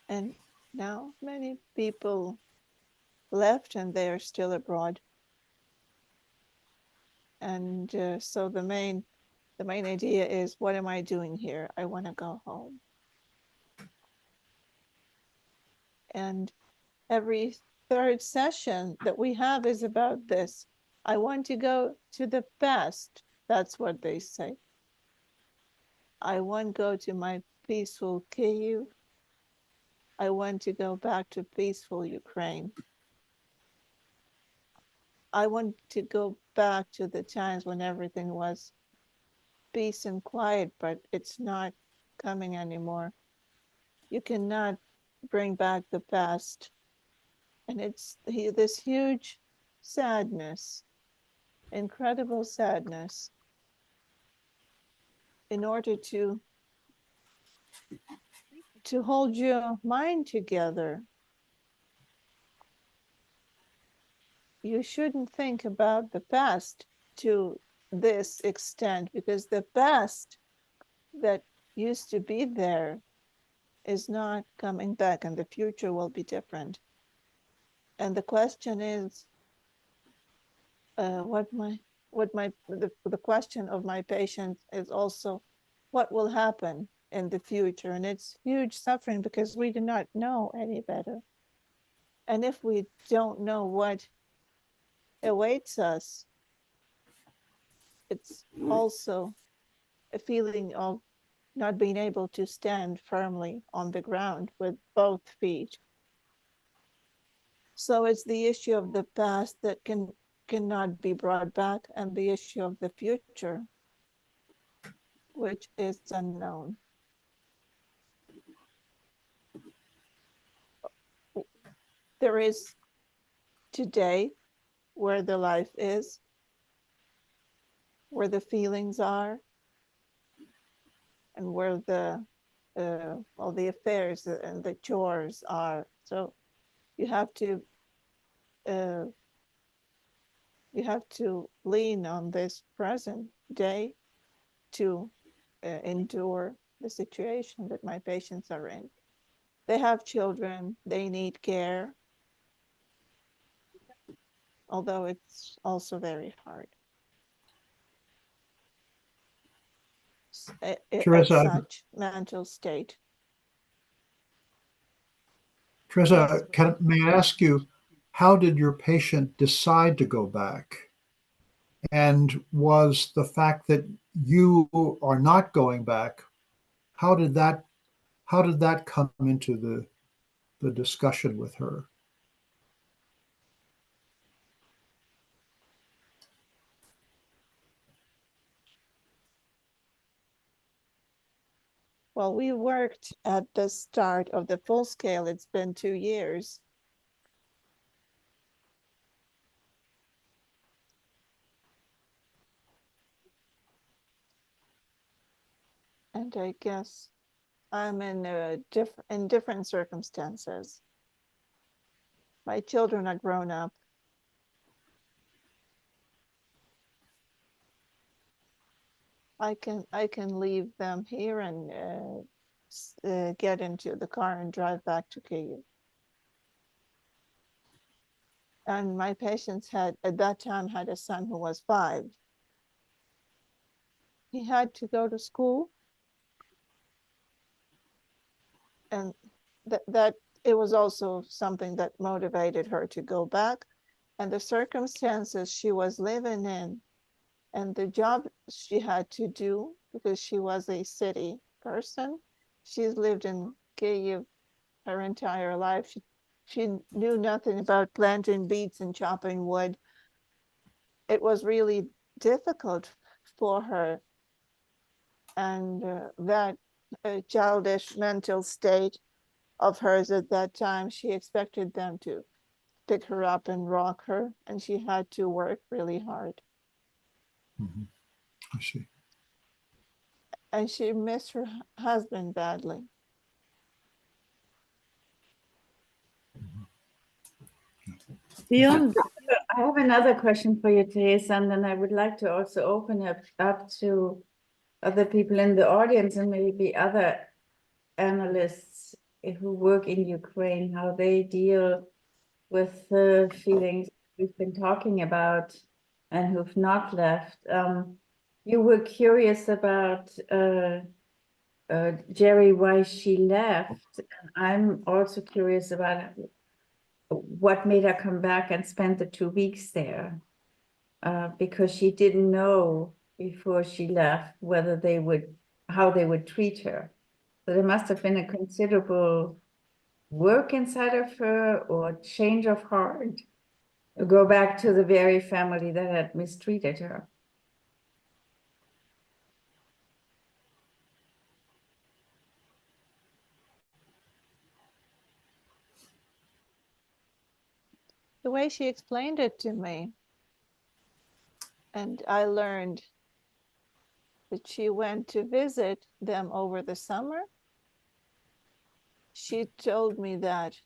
And now many people left and they are still abroad. And so the main idea is, what am I doing here? I want to go home. And every third session that we have is about this. I want to go to the past. That's what they say. I want to go to my peaceful Kyiv. I want to go back to peaceful Ukraine. I want to go back to the times when everything was peace and quiet, but it's not coming anymore. You cannot bring back the past. And it's this huge sadness, incredible sadness. In order to hold your mind together, you shouldn't think about the past to this extent, because the past that used to be there is not coming back, and the future will be different. And the question is, the question of my patients is also, what will happen in the future? And it's huge suffering, because we do not know any better. And if we don't know what awaits us, it's also a feeling of not being able to stand firmly on the ground with both feet. So it's the issue of the past that cannot be brought back, and the issue of the future, which is unknown. There is today where the life is, where the feelings are, and where all the affairs and the chores are. So you have to lean on this present day to endure the situation that my patients are in. They have children, they need care, although it's also very hard. At such mental state. Teresa, may I ask you, how did your patient decide to go back? And was the fact that you are not going back, how did that come into the discussion with her? Well, we worked at the start of the full scale. It's been 2 years. And I guess I'm in different circumstances. My children are grown up. I can leave them here and get into the car and drive back to Kyiv. And my patients had, at that time, had a son who was 5. He had to go to school, and that it was also something that motivated her to go back. And the circumstances she was living in and the job she had to do, because she was a city person. She's lived in Kyiv her entire life. She knew nothing about planting beets and chopping wood. It was really difficult for her. And that childish mental state of hers at that time, she expected them to pick her up and rock her, and she had to work really hard. Mhm. I see. And she missed her husband badly. Beyond, I have another question for you, Teresa, and then I would like to also open it up to other people in the audience and maybe other analysts who work in Ukraine, how they deal with the feelings we've been talking about and who've not left. You were curious about Jerry, why she left. I'm also curious about what made her come back and spend the 2 weeks there, because she didn't know before she left whether they would, how they would treat her. So there must have been a considerable work inside of her or change of heart to go back to the very family that had mistreated her. The way she explained it to me, and I learned that she went to visit them over the summer. She told me that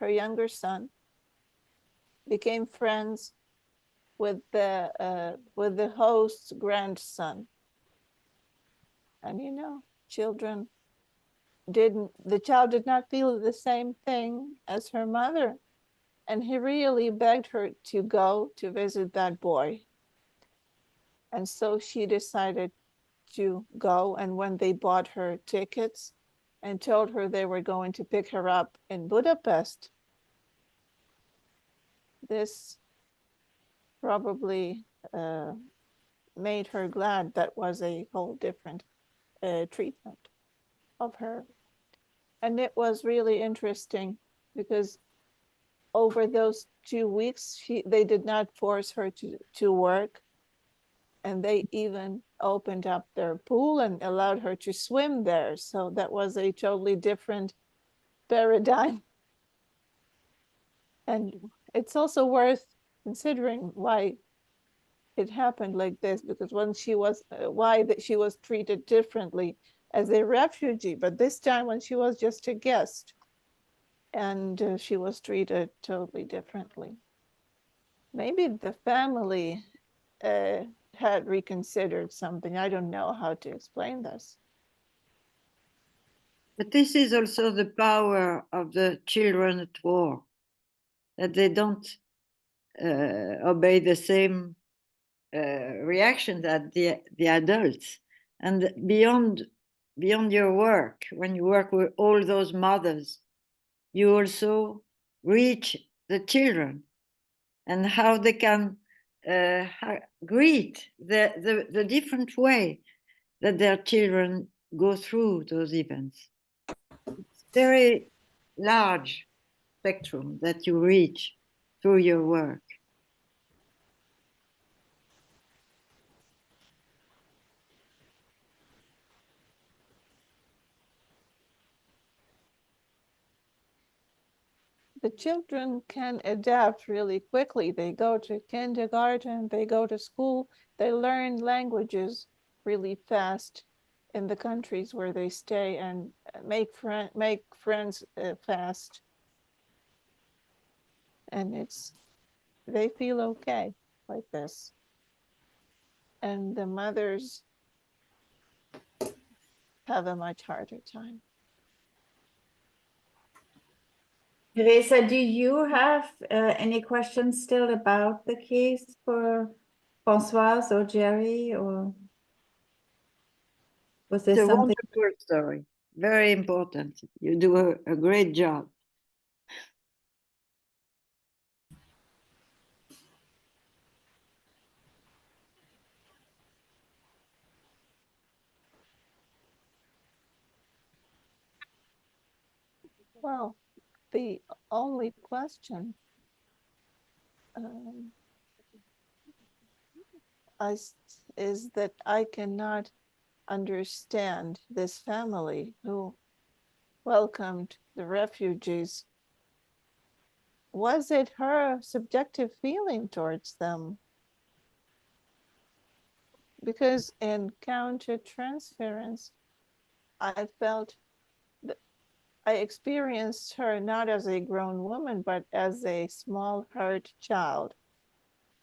her younger son became friends with the host's grandson. And you know, children the child did not feel the same thing as her mother. And he really begged her to go to visit that boy. And so she decided to go. And when they bought her tickets and told her they were going to pick her up in Budapest, this probably made her glad. That was a whole different treatment of her. And it was really interesting because over those 2 weeks, they did not force her to work. And they even opened up their pool and allowed her to swim there. So that was a totally different paradigm. And it's also worth considering why it happened like this, because when she was, why that she was treated differently as a refugee, but this time when she was just a guest, and she was treated totally differently. Maybe the family had reconsidered something. I don't know how to explain this. but this is also the power of the children at war, that they don't obey the same reaction that the adults. And beyond your work, when you work with all those mothers, you also reach the children and how they can greet the different way that their children go through those events. It's very large spectrum that you reach through your work. The children can adapt really quickly. They go to kindergarten, they go to school, they learn languages really fast in the countries where they stay and make friends fast. And they feel okay like this. And the mothers have a much harder time. Teresa, do you have any questions still about the case for Françoise or Jerry, or was there It's a something? wonderful story, very important. You do a great job. Well, the only question is that I cannot understand this family who welcomed the refugees. Was it her subjective feeling towards them? Because in countertransference, I felt that I experienced her not as a grown woman, but as a small hurt child.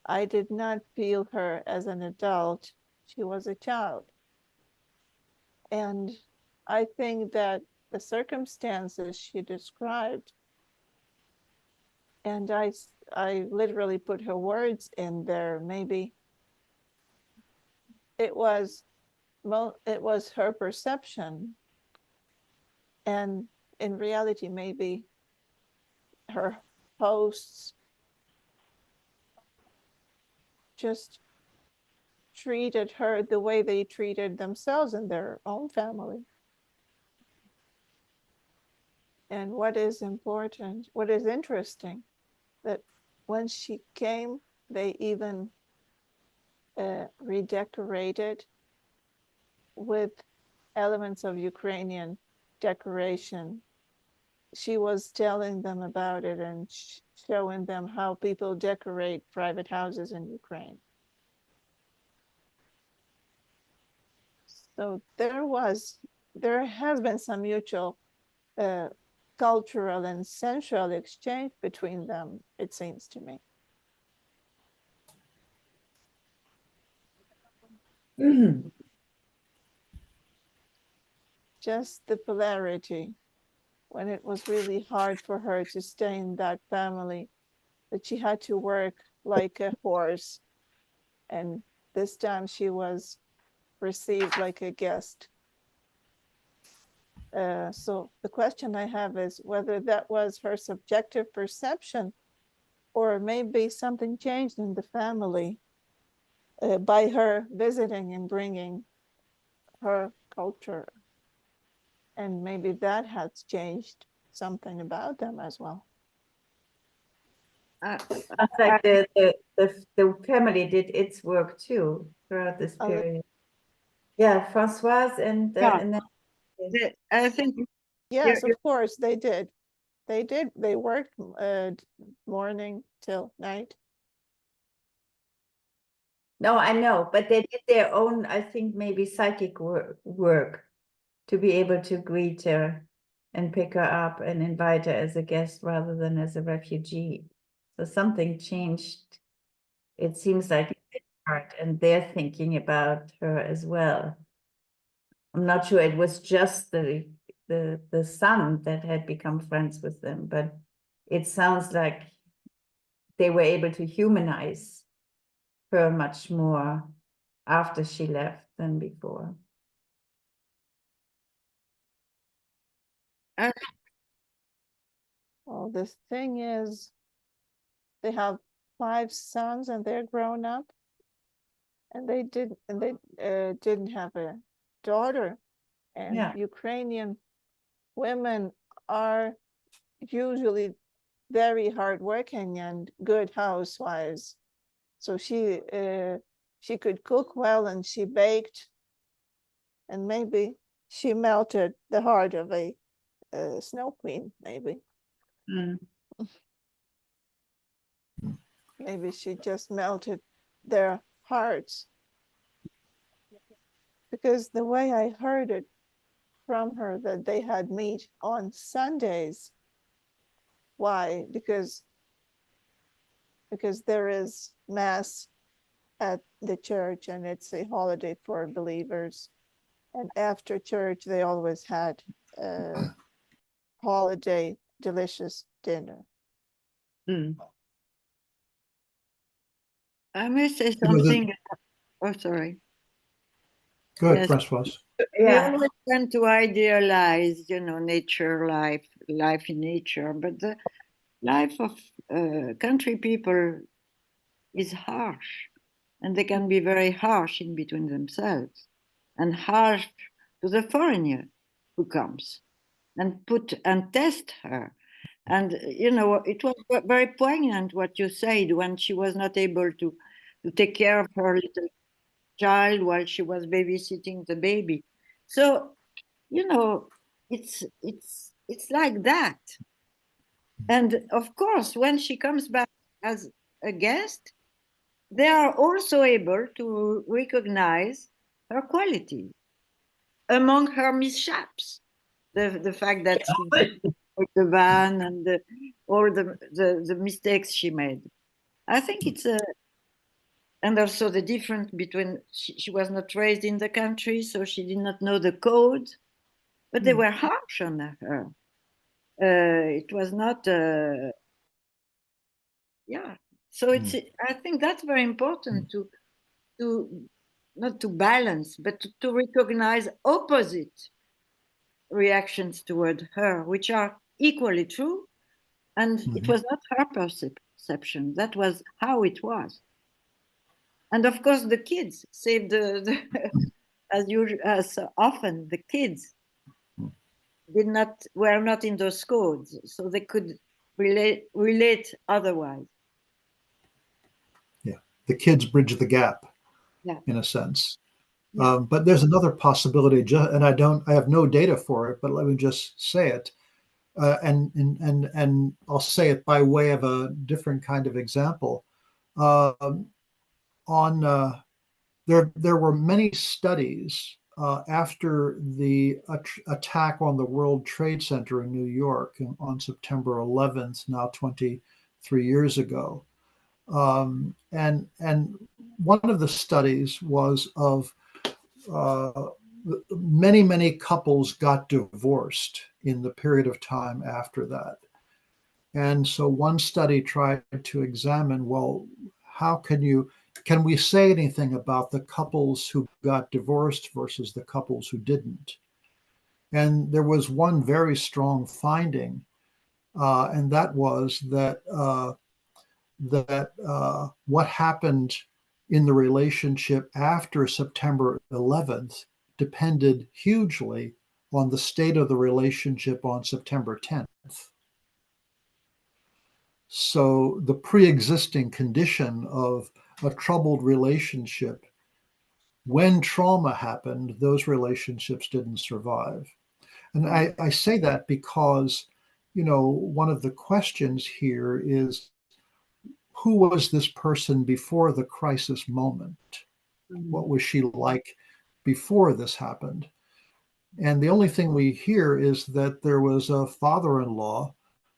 I did not feel her as an adult. She was a child. And I think that the circumstances she described, and I literally put her words in there, maybe it was her perception, and in reality maybe her hosts just treated her the way they treated themselves in their own family. And what is important, what is interesting, that when she came, they even redecorated with elements of Ukrainian decoration. She was telling them about it and showing them how people decorate private houses in Ukraine. So there has been some mutual cultural and sensual exchange between them, it seems to me. Just the polarity, when it was really hard for her to stay in that family, that she had to work like a horse, and this time she was received like a guest. So the question I have is whether that was her subjective perception, or maybe something changed in the family by her visiting and bringing her culture. And maybe that has changed something about them as well. Sounds like the family did its work too throughout this period. Yeah, Françoise and then I think Yes, of course they did. They did. They worked morning till night. no, I know, but they did their own, I think maybe psychic work to be able to greet her and pick her up and invite her as a guest rather than as a refugee. So something changed. It seems like part, and they're thinking about her as well. I'm not sure it was just the son that had become friends with them, but it sounds like they were able to humanize her much more after she left than before. Well, the thing is, they have 5 sons and they're grown up, and they didn't have a daughter. And Yeah. Ukrainian women are usually very hardworking and good housewives. So she could cook well, and she baked, and maybe she melted the heart of a snow queen, maybe. Mm. Maybe she just melted their hearts. Because the way I heard it from her, that they had meet on Sundays. Why? Because there is mass at the church and it's a holiday for believers. And after church, they always had holiday delicious dinner. I may say You know, something. Oh, sorry. Good, Yes. Françoise. We Yeah. always tend to idealize, nature, life in nature, but the life of country people is harsh, and they can be very harsh in between themselves, and harsh to the foreigner who comes and test her. And it was very poignant what you said when she was not able to take care of her little child while she was babysitting the baby. So it's like that. And of course, when she comes back as a guest, they are also able to recognize her qualities among her mishaps. The fact that she took the van and all the mistakes she made. I think it's and also the difference between she was not raised in the country, so she did not know the code, but they were harsh on her. It was not, yeah. So I think that's very important to not to balance, but to recognize opposite reactions toward her, which are equally true. And it was not her perception, that was how it was. And of course, the kids saved as often, the kids were not in those codes, so they could relate otherwise. Yeah, the kids bridge the gap, in a sense. Yeah. But there's another possibility, and I have no data for it, but let me just say it, and I'll say it by way of a different kind of example. There were many studies after the attack on the World Trade Center in New York on September 11th, now 23 years ago. And one of the studies was of many couples got divorced in the period of time after that. And so one study tried to examine, well, how can we say anything about the couples who got divorced versus the couples who didn't? And there was one very strong finding, and that was that what happened in the relationship after September 11th depended hugely on the state of the relationship on September 10th. So the pre-existing condition of a troubled relationship, when trauma happened, those relationships didn't survive. And I say that because, one of the questions here is, who was this person before the crisis moment? What was she like before this happened? And the only thing we hear is that there was a father-in-law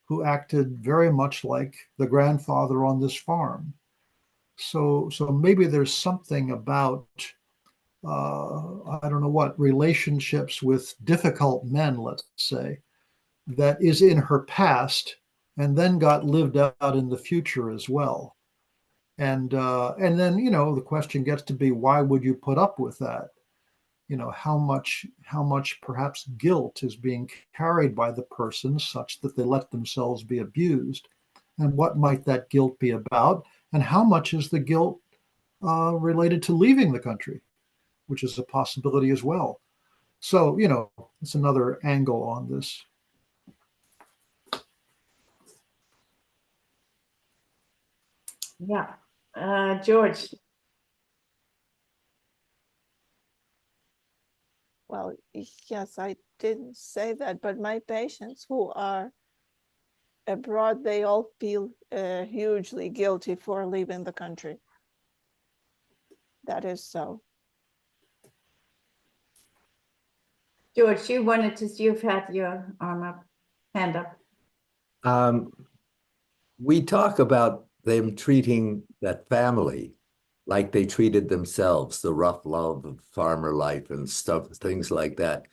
who acted very much like the grandfather on this farm. So maybe there's something about, I don't know what, relationships with difficult men, let's say, that is in her past and then got lived out in the future as well. And then, the question gets to be, why would you put up with that? How much perhaps guilt is being carried by the person such that they let themselves be abused, and what might that guilt be about, and how much is the guilt related to leaving the country, which is a possibility as well. So, it's another angle on this. Yeah. George. Well, yes, I didn't say that, but my patients who are abroad, they all feel hugely guilty for leaving the country. That is so. George, you've had your hand up. We talk about them treating that family like they treated themselves, the rough love of farmer life and stuff, things like that.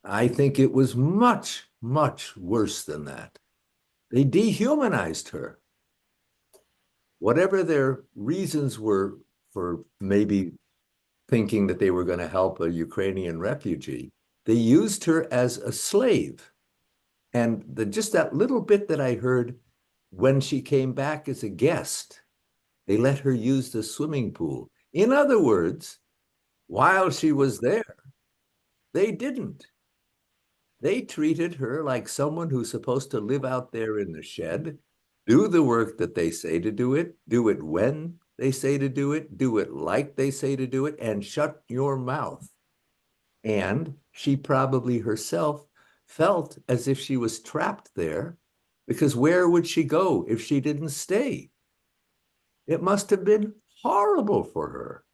I think it was much, much worse than that. They dehumanized her. Whatever their reasons were for maybe thinking that they were going to help a Ukrainian refugee, they used her as a slave. And just that little bit that I heard when she came back as a guest, they let her use the swimming pool. In other words, while she was there, they didn't. They treated her like someone who's supposed to live out there in the shed, do the work that they say to do it when they say to do it like they say to do it, and shut your mouth. And she probably herself felt as if she was trapped there, because where would she go if she didn't stay? It must have been horrible for her.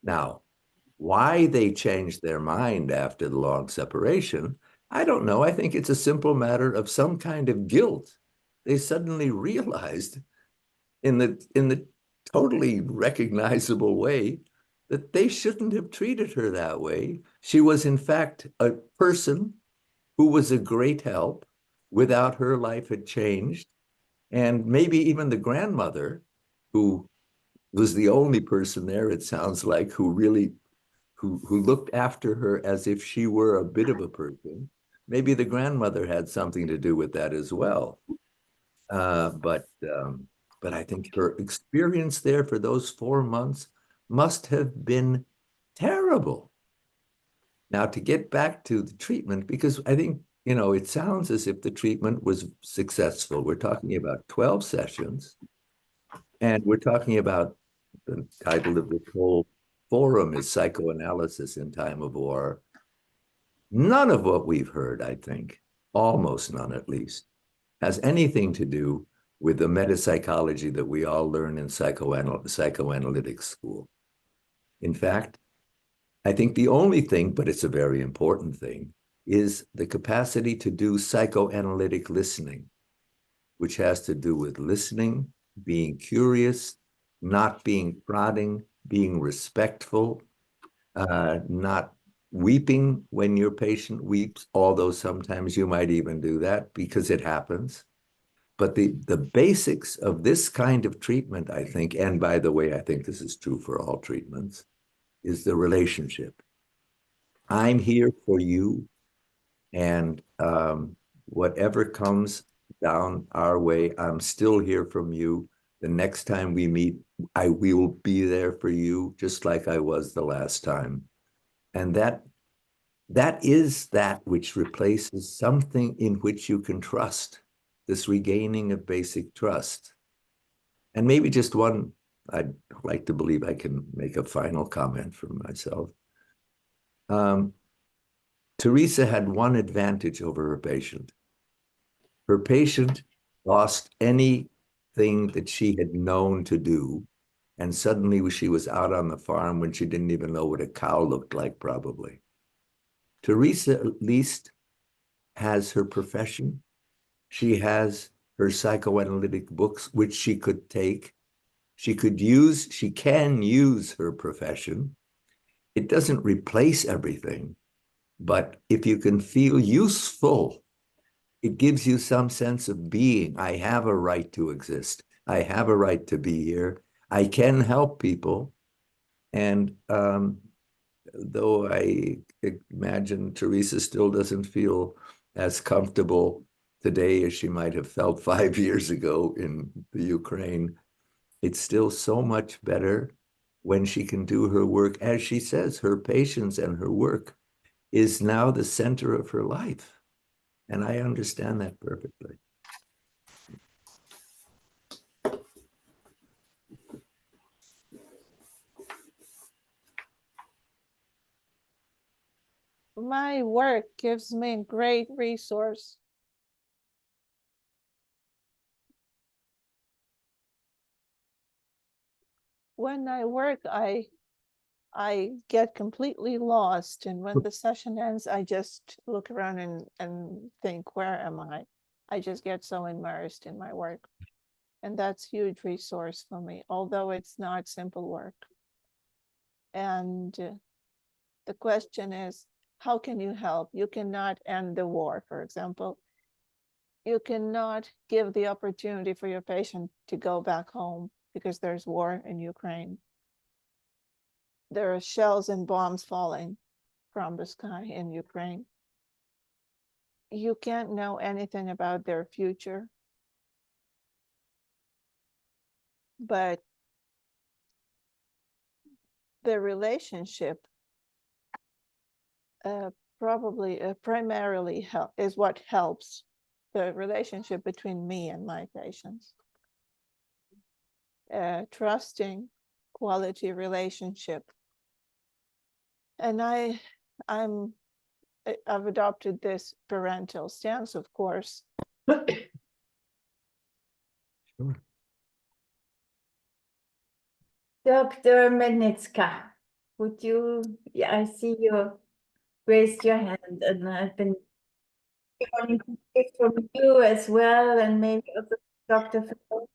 Now, why they changed their mind after the long separation, I don't know. I think it's a simple matter of some kind of guilt. They suddenly realized in the totally recognizable way that they shouldn't have treated her that way. She was, in fact, a person who was a great help. Without her, life had changed. And maybe even the grandmother, who was the only person there, it sounds like, who really who looked after her as if she were a bit of a person. Maybe the grandmother had something to do with that as well. But I think her experience there for those 4 months must have been terrible. Now, to get back to the treatment, because I think, it sounds as if the treatment was successful. We're talking about 12 sessions, and we're talking about the title of the whole forum is Psychoanalysis in Time of War. None of what we've heard, I think, almost none at least, has anything to do with the metapsychology that we all learn in psychoanalytic school. In fact, I think the only thing, but it's a very important thing, is the capacity to do psychoanalytic listening, which has to do with listening, being curious, not being prodding, being respectful, not weeping when your patient weeps, although sometimes you might even do that because it happens. But the basics of this kind of treatment, I think, and by the way, I think this is true for all treatments, is the relationship. I'm here for you, and whatever comes down our way, I'm still here from you. The next time we meet, I will be there for you, just like I was the last time. And that is that which replaces something in which you can trust, this regaining of basic trust. And maybe just one, I'd like to believe I can make a final comment for myself. Teresa had one advantage over her patient. Her patient lost anything that she had known to do, and suddenly she was out on the farm when she didn't even know what a cow looked like, probably. Teresa at least has her profession. She has her psychoanalytic books, which she could take. She can use her profession. It doesn't replace everything, but if you can feel useful, it gives you some sense of being. I have a right to exist. I have a right to be here. I can help people. And though I imagine Teresa still doesn't feel as comfortable today as she might have felt 5 years ago in the Ukraine, it's still so much better when she can do her work. As she says, her patients and her work is now the center of her life. And I understand that perfectly. My work gives me a great resource. When I work, I get completely lost, and when the session ends, I just look around and think, where am I? I just get so immersed in my work. And that's huge resource for me, although it's not simple work. And the question is, how can you help? You cannot end the war, for example. You cannot give the opportunity for your patient to go back home because there's war in Ukraine. There are shells and bombs falling from the sky in Ukraine. You can't know anything about their future. But the relationship primarily is what helps the relationship between me and my patients. Trusting, quality relationship. And I've adopted this parental stance, of course. Sure. Dr. Mednitska, would you, yeah, I see you raised your hand, and I've been wanting to hear from you as well, and maybe also Dr. Phil.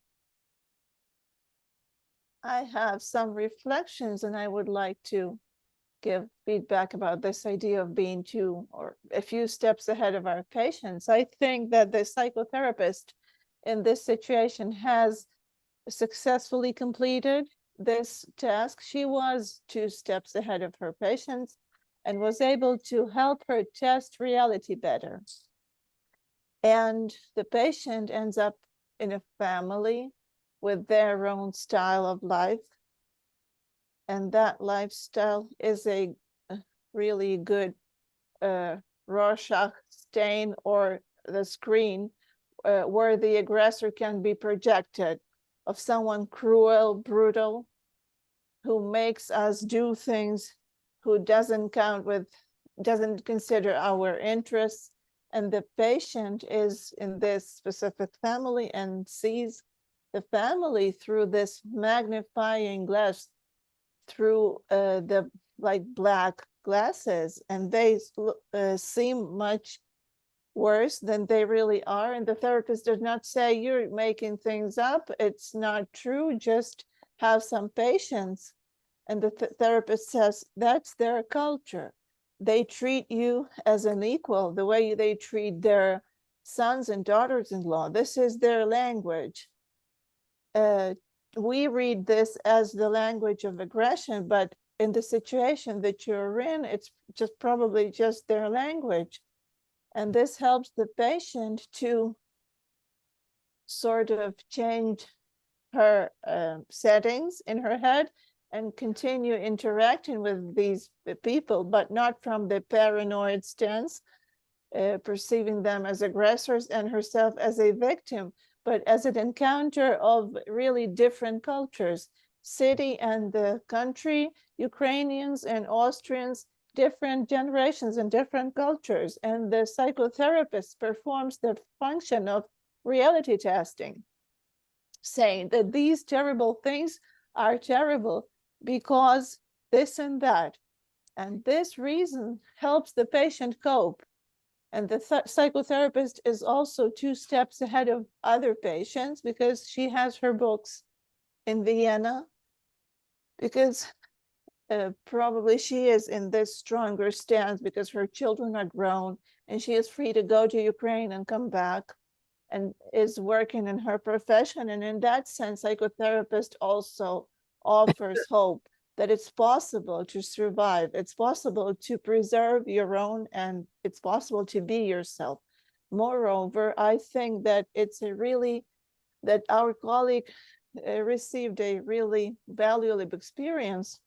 I have some reflections, and I would like to give feedback about this idea of being two or a few steps ahead of our patients. I think that the psychotherapist in this situation has successfully completed this task. She was 2 steps ahead of her patients and was able to help her test reality better. And the patient ends up in a family with their own style of life. And that lifestyle is a really good Rorschach stain or the screen where the aggressor can be projected of someone cruel, brutal, who makes us do things, who doesn't consider our interests. And the patient is in this specific family and sees the family through this magnifying glass, through the like black glasses, and they seem much worse than they really are. And the therapist does not say, you're making things up, it's not true, just have some patience. And the therapist says, that's their culture. They treat you as an equal, the way they treat their sons and daughters-in-law. This is their language. We read this as the language of aggression, but in the situation that you're in, it's just probably just their language. And this helps the patient to sort of change her settings in her head and continue interacting with these people, but not from the paranoid stance, perceiving them as aggressors and herself as a victim, but as an encounter of really different cultures, city and the country, Ukrainians and Austrians, different generations and different cultures. And the psychotherapist performs the function of reality testing, saying that these terrible things are terrible because this and that. And this reason helps the patient cope. And the psychotherapist is also 2 steps ahead of other patients because she has her books in Vienna, because probably she is in this stronger stance because her children are grown and she is free to go to Ukraine and come back and is working in her profession. And in that sense, psychotherapist also offers hope that it's possible to survive, it's possible to preserve your own, and it's possible to be yourself. Moreover, I think that it's that our colleague received a really valuable experience,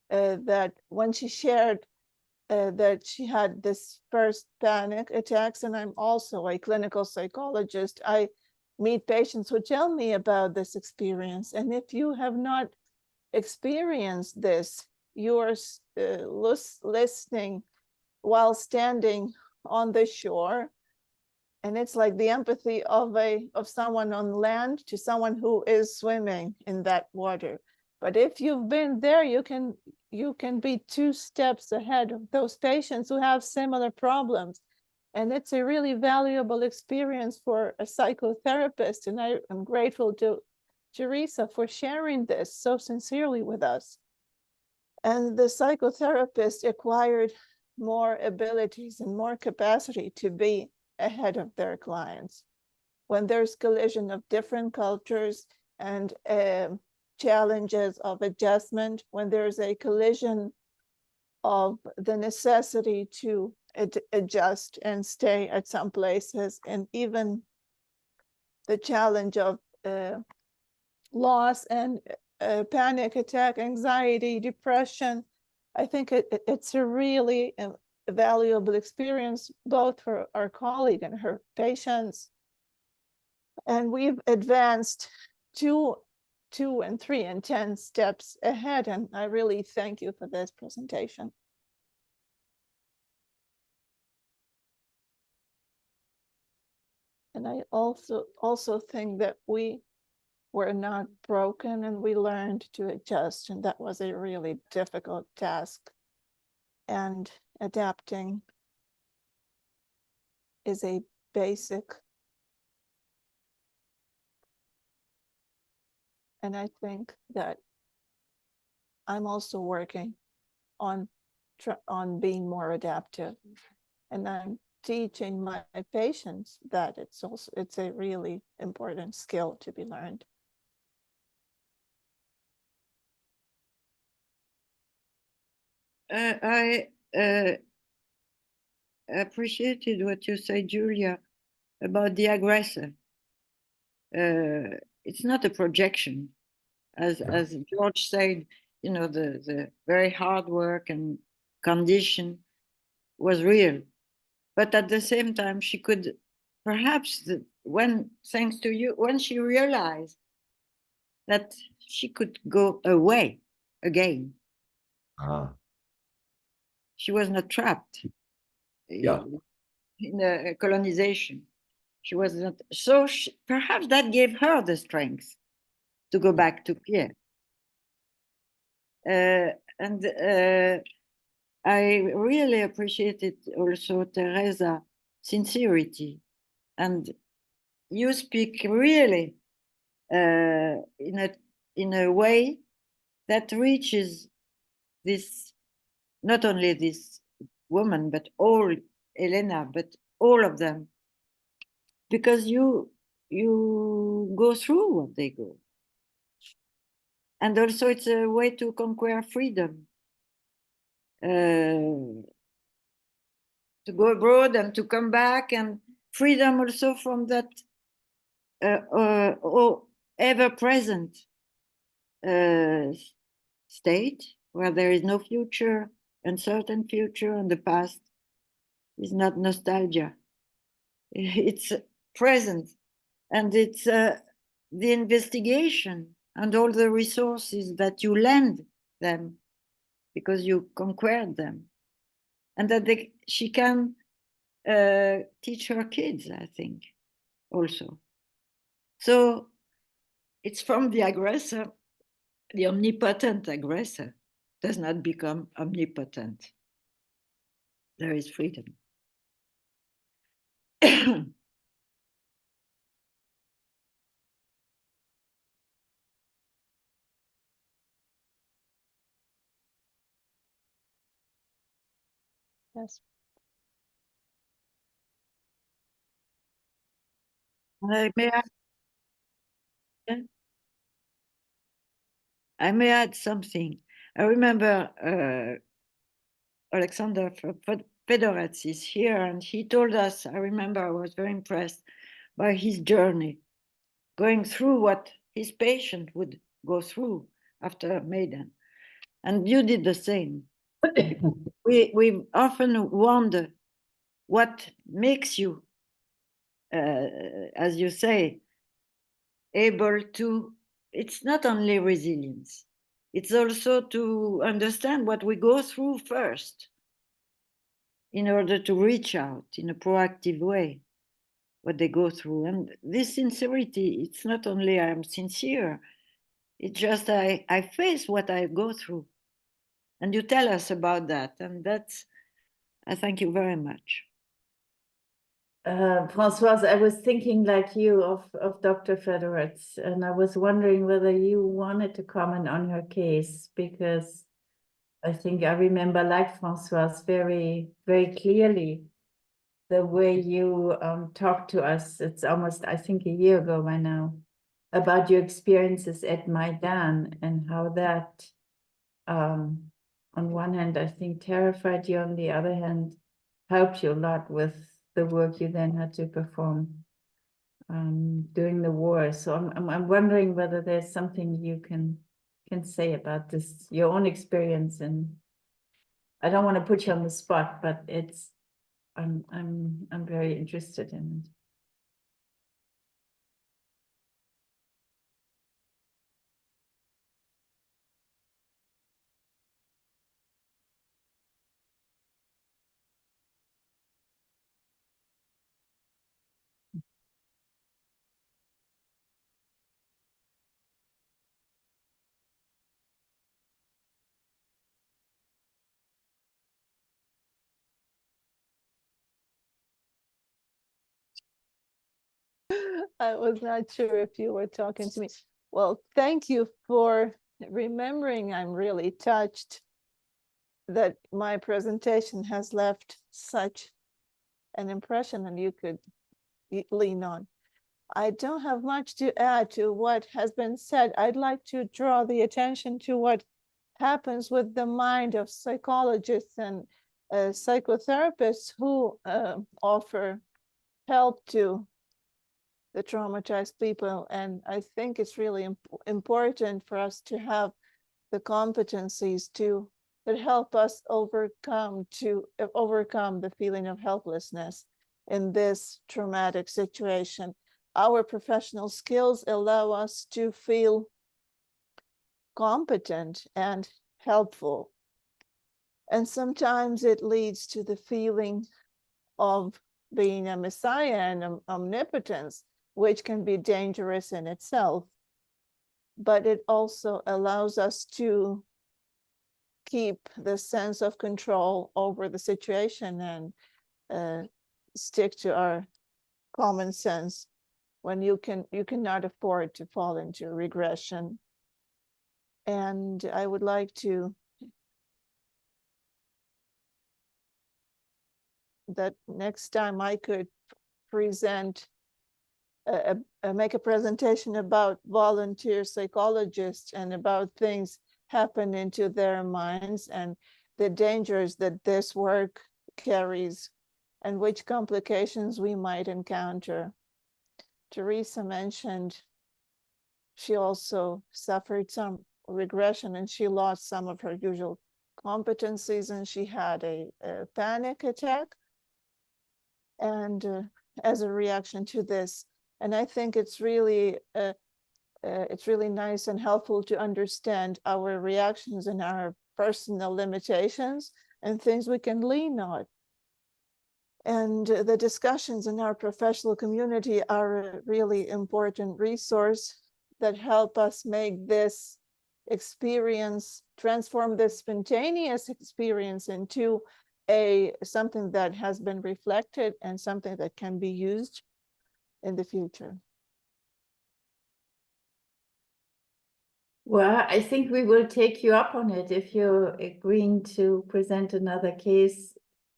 that when she shared that she had this first panic attacks, and I'm also a clinical psychologist, I meet patients who tell me about this experience. And if you have not experienced this, you're listening while standing on the shore, and it's like the empathy of someone on land to someone who is swimming in that water. But if you've been there, you can be 2 steps ahead of those patients who have similar problems. And it's a really valuable experience for a psychotherapist. And I am grateful to Teresa for sharing this so sincerely with us. And the psychotherapist acquired more abilities and more capacity to be ahead of their clients. When there's collision of different cultures and challenges of adjustment, when there's a collision of the necessity to adjust and stay at some places, and even the challenge of loss and panic attack, anxiety, depression. I think it's a really valuable experience, both for our colleague and her patients. And we've advanced 2, 2, 3, and 10 steps ahead. And I really thank you for this presentation. And I also think that we were not broken and we learned to adjust. And that was a really difficult task. And adapting is a basic. And I think that I'm also working on being more adaptive. And I'm teaching my patients that it's a really important skill to be learned. I appreciated what you said, Julia, about the aggressor. It's not a projection, as George said. You know, the very hard work and condition was real, but at the same time, she could perhaps thanks to you, when she realized that she could go away again. She was not trapped in a colonization. She was not. So perhaps that gave her the strength to go back to Pierre. And I really appreciated also Teresa's sincerity. And you speak really in a way that reaches this, not only this woman, but all Elena, but all of them, because you go through what they go. And also it's a way to conquer freedom, to go abroad and to come back, and freedom also from that ever-present state where there is no future, uncertain future, and the past is not nostalgia. It's present, and it's the investigation and all the resources that you lend them because you conquered them, and that she can teach her kids, I think, also. So it's from the aggressor, the omnipotent aggressor does not become omnipotent. There is freedom. Yes. I may add something. I remember Oleksandr Fedorets is here, and he told us, I remember I was very impressed by his journey, going through what his patient would go through after Maidan. And you did the same. we often wonder what makes you, as you say, able to, it's not only resilience, it's also to understand what we go through first in order to reach out in a proactive way what they go through. And this sincerity, it's not only I'm sincere, it's just I face what I go through. And you tell us about that. And that's, I thank you very much. Françoise, I was thinking like you of Dr. Federer's, and I was wondering whether you wanted to comment on her case, because I think I remember, like Françoise, very, very clearly the way you talked to us. It's almost, I think, a year ago by now, about your experiences at Maidan and how that, on one hand, I think terrified you, on the other hand, helped you a lot with the work you then had to perform during the war. So I'm wondering whether there's something you can say about this, your own experience. And I don't want to put you on the spot, but it's I'm very interested in it. I was not sure if you were talking to me. Well, thank you for remembering. I'm really touched that my presentation has left such an impression and you could lean on. I don't have much to add to what has been said. I'd like to draw the attention to what happens with the mind of psychologists and psychotherapists who offer help to the traumatized people. And I think it's really important for us to have the competencies that help us overcome the feeling of helplessness in this traumatic situation. Our professional skills allow us to feel competent and helpful. And sometimes it leads to the feeling of being a messiah and omnipotence, which can be dangerous in itself. But it also allows us to keep the sense of control over the situation and stick to our common sense when you cannot afford to fall into regression. And I would like to that next time I could present make a presentation about volunteer psychologists and about things happen into their minds and the dangers that this work carries and which complications we might encounter. Teresa mentioned she also suffered some regression and she lost some of her usual competencies and she had a panic attack and as a reaction to this. And I think it's really nice and helpful to understand our reactions and our personal limitations and things we can lean on. And the discussions in our professional community are a really important resource that help us make this experience, transform this spontaneous experience into something that has been reflected and something that can be used in the future. Well, I think we will take you up on it if you're agreeing to present another case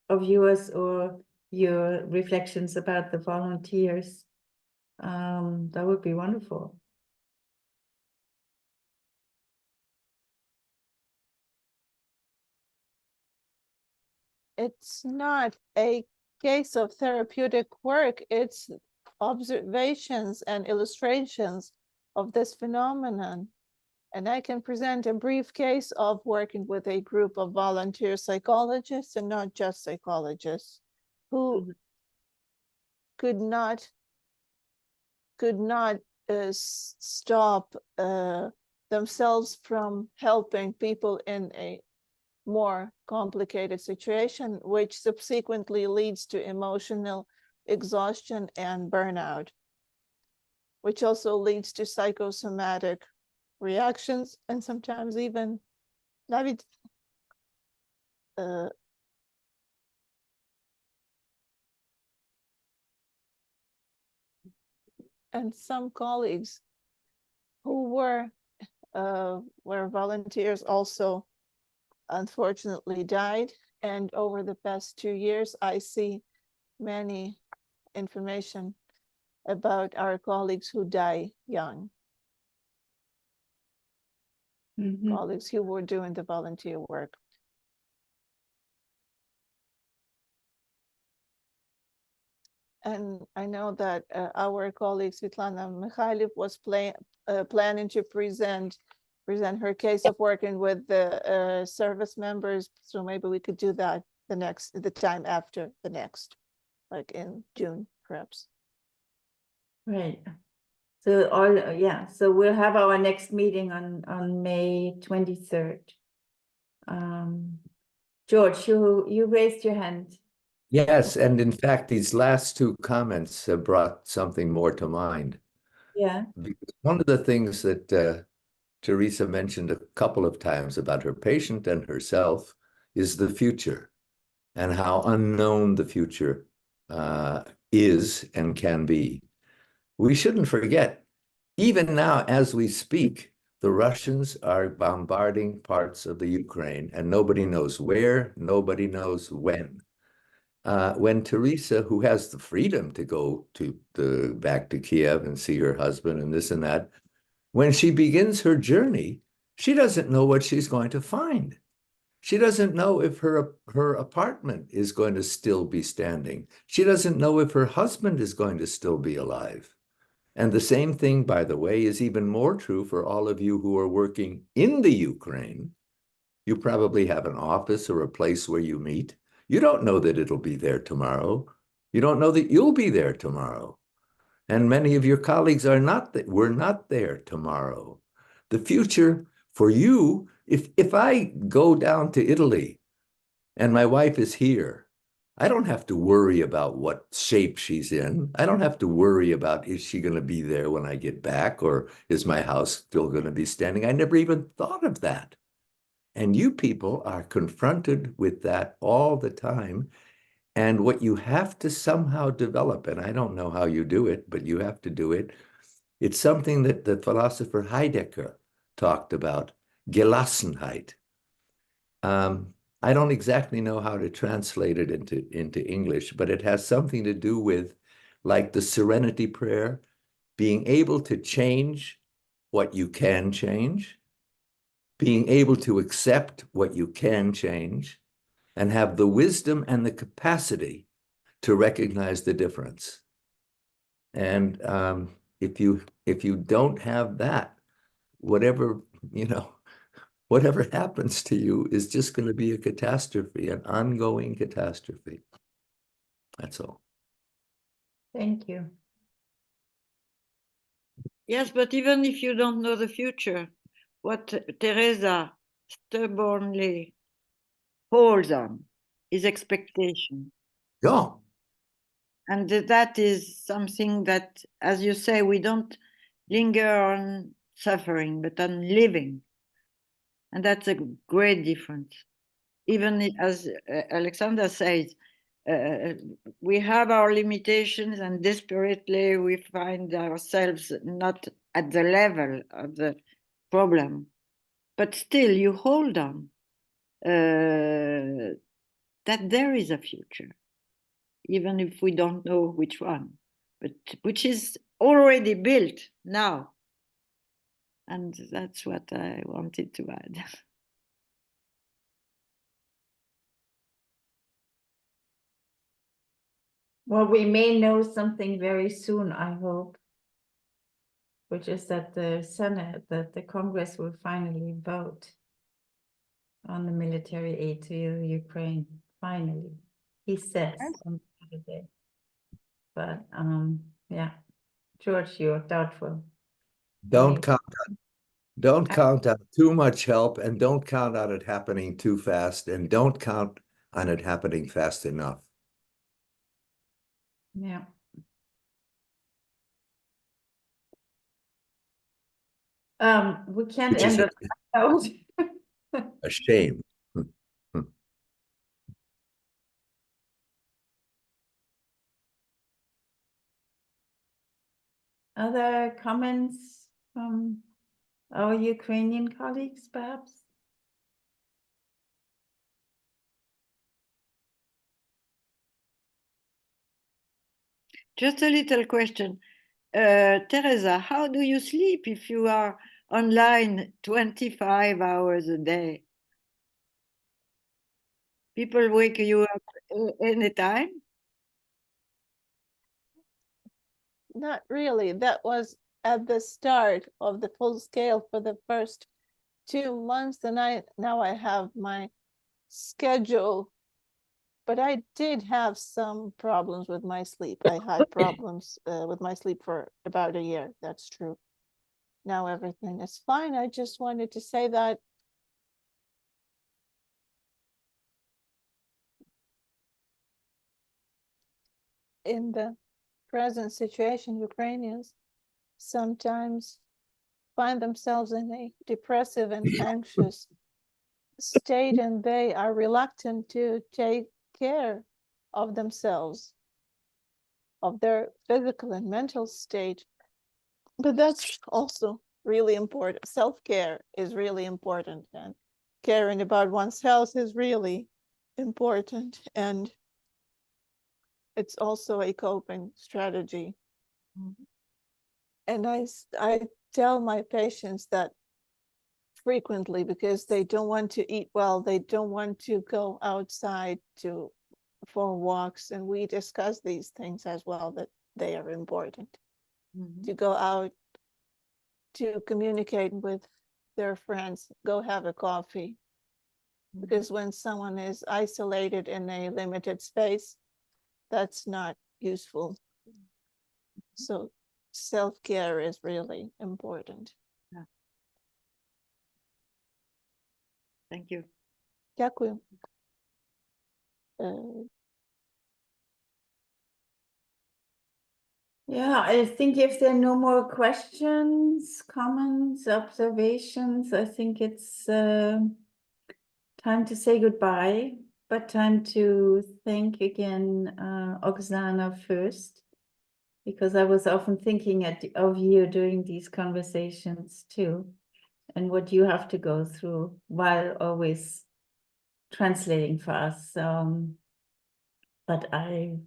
of yours or your reflections about the volunteers. That would be wonderful. It's not a case of therapeutic work, it's observations and illustrations of this phenomenon. And I can present a brief case of working with a group of volunteer psychologists and not just psychologists who could not stop themselves from helping people in a more complicated situation, which subsequently leads to emotional exhaustion and burnout, which also leads to psychosomatic reactions and sometimes even and some colleagues who were volunteers also unfortunately died. And over the past 2 years, I see many information about our colleagues who die young, colleagues who were doing the volunteer work. And I know that our colleague Svetlana Mikhailov was planning to present her case of working with the service members. So maybe we could do that the time after the next, like in June, perhaps. Right. So so we'll have our next meeting on May 23rd. George, you raised your hand. Yes, and in fact, these last two comments have brought something more to mind. Yeah. Because one of the things that Teresa mentioned a couple of times about her patient and herself is the future and how unknown the future is and can be. We shouldn't forget, even now as we speak, the Russians are bombarding parts of the Ukraine and nobody knows where, nobody knows when. When Teresa, who has the freedom to go back to Kiev and see her husband and this and that, when she begins her journey, she doesn't know what she's going to find. She doesn't know if her apartment is going to still be standing. She doesn't know if her husband is going to still be alive. And the same thing, by the way, is even more true for all of you who are working in the Ukraine. You probably have an office or a place where you meet. You don't know that it'll be there tomorrow. You don't know that you'll be there tomorrow. And many of your colleagues are not we're not there tomorrow. The future for you, if I go down to Italy and my wife is here, I don't have to worry about what shape she's in. I don't have to worry about is she going to be there when I get back, or is my house still going to be standing? I never even thought of that. And you people are confronted with that all the time. And what you have to somehow develop, and I don't know how you do it, but you have to do it. It's something that the philosopher Heidegger talked about, Gelassenheit. I don't exactly know how to translate it into English, but it has something to do with, like the serenity prayer, being able to change what you can change, being able to accept what you can change, and have the wisdom and the capacity to recognize the difference. And if you don't have that, whatever happens to you is just going to be a catastrophe, an ongoing catastrophe. That's all. Thank you. Yes, but even if you don't know the future, what Teresa stubbornly holds on is expectation. Yeah. And that is something that, as you say, we don't linger on suffering, but on living. And that's a great difference. Even as Oleksandr says, we have our limitations and desperately we find ourselves not at the level of the problem. But still you hold on that there is a future, even if we don't know which one, but which is already built now. And that's what I wanted to add. Well, we may know something very soon, I hope, which is that the Congress will finally vote on the military aid to Ukraine. Finally, he says on Saturday. But yeah, George, you're doubtful. Don't count on too much help, and don't count on it happening too fast, and don't count on it happening fast enough. Yeah. We can't Which is end it out. a shame. Other comments from our Ukrainian colleagues, perhaps? Just a little question. Teresa, how do you sleep if you are online 25 hours a day? People wake you up anytime? Not really. That was at the start of the full scale for the first 2 months, and now I have my schedule. But I did have some problems with my sleep. I had problems with my sleep for about a year. That's true. Now everything is fine. I just wanted to say that in the present situation, Ukrainians sometimes find themselves in a depressive and anxious state, and they are reluctant to take care of themselves, of their physical and mental state. But that's also really important. Self-care is really important, and caring about one's health is really important. And it's also a coping strategy. And I tell my patients that frequently, because they don't want to eat well, they don't want to go outside for walks, and we discuss these things as well, that they are important. To go out, to communicate with their friends, go have a coffee. Because when someone is isolated in a limited space, that's not useful. So self-care is really important. Thank you. Дякую. Yeah, I think if there are no more questions, comments, observations, I think it's time to say goodbye, but time to thank again Oksana first, because I was often thinking of you during these conversations too, and what you have to go through while always translating for us. But I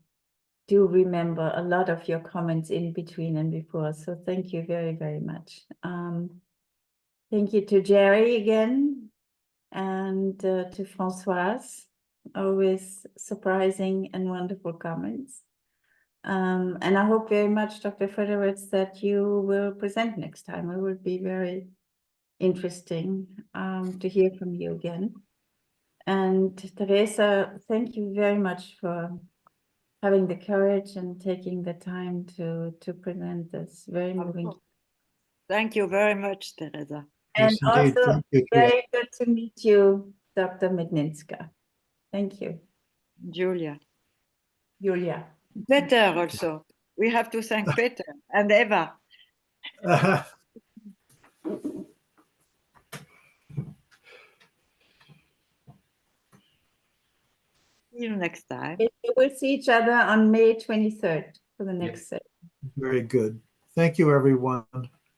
do remember a lot of your comments in between and before, so thank you very, very much. Thank you to Jerry again, and to Françoise, always surprising and wonderful comments. And I hope very much, Dr. Fredericks, that you will present next time. It would be very interesting to hear from you again. And Teresa, thank you very much for having the courage and taking the time to present this very moving. Thank you very much, Teresa. And Yes, indeed. also Thank you, very good to meet you, Dr. Midninska. Thank you. Julia. Julia. Peter also. We have to thank Peter and Eva. See you next time. We will see each other on May 23rd for the next session. Very good. Thank you, everyone.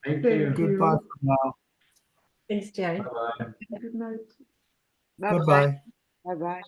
Thank you. Goodbye for now. Thanks, Jerry. Bye-bye. Good night. Bye-bye. Goodbye. Bye-bye.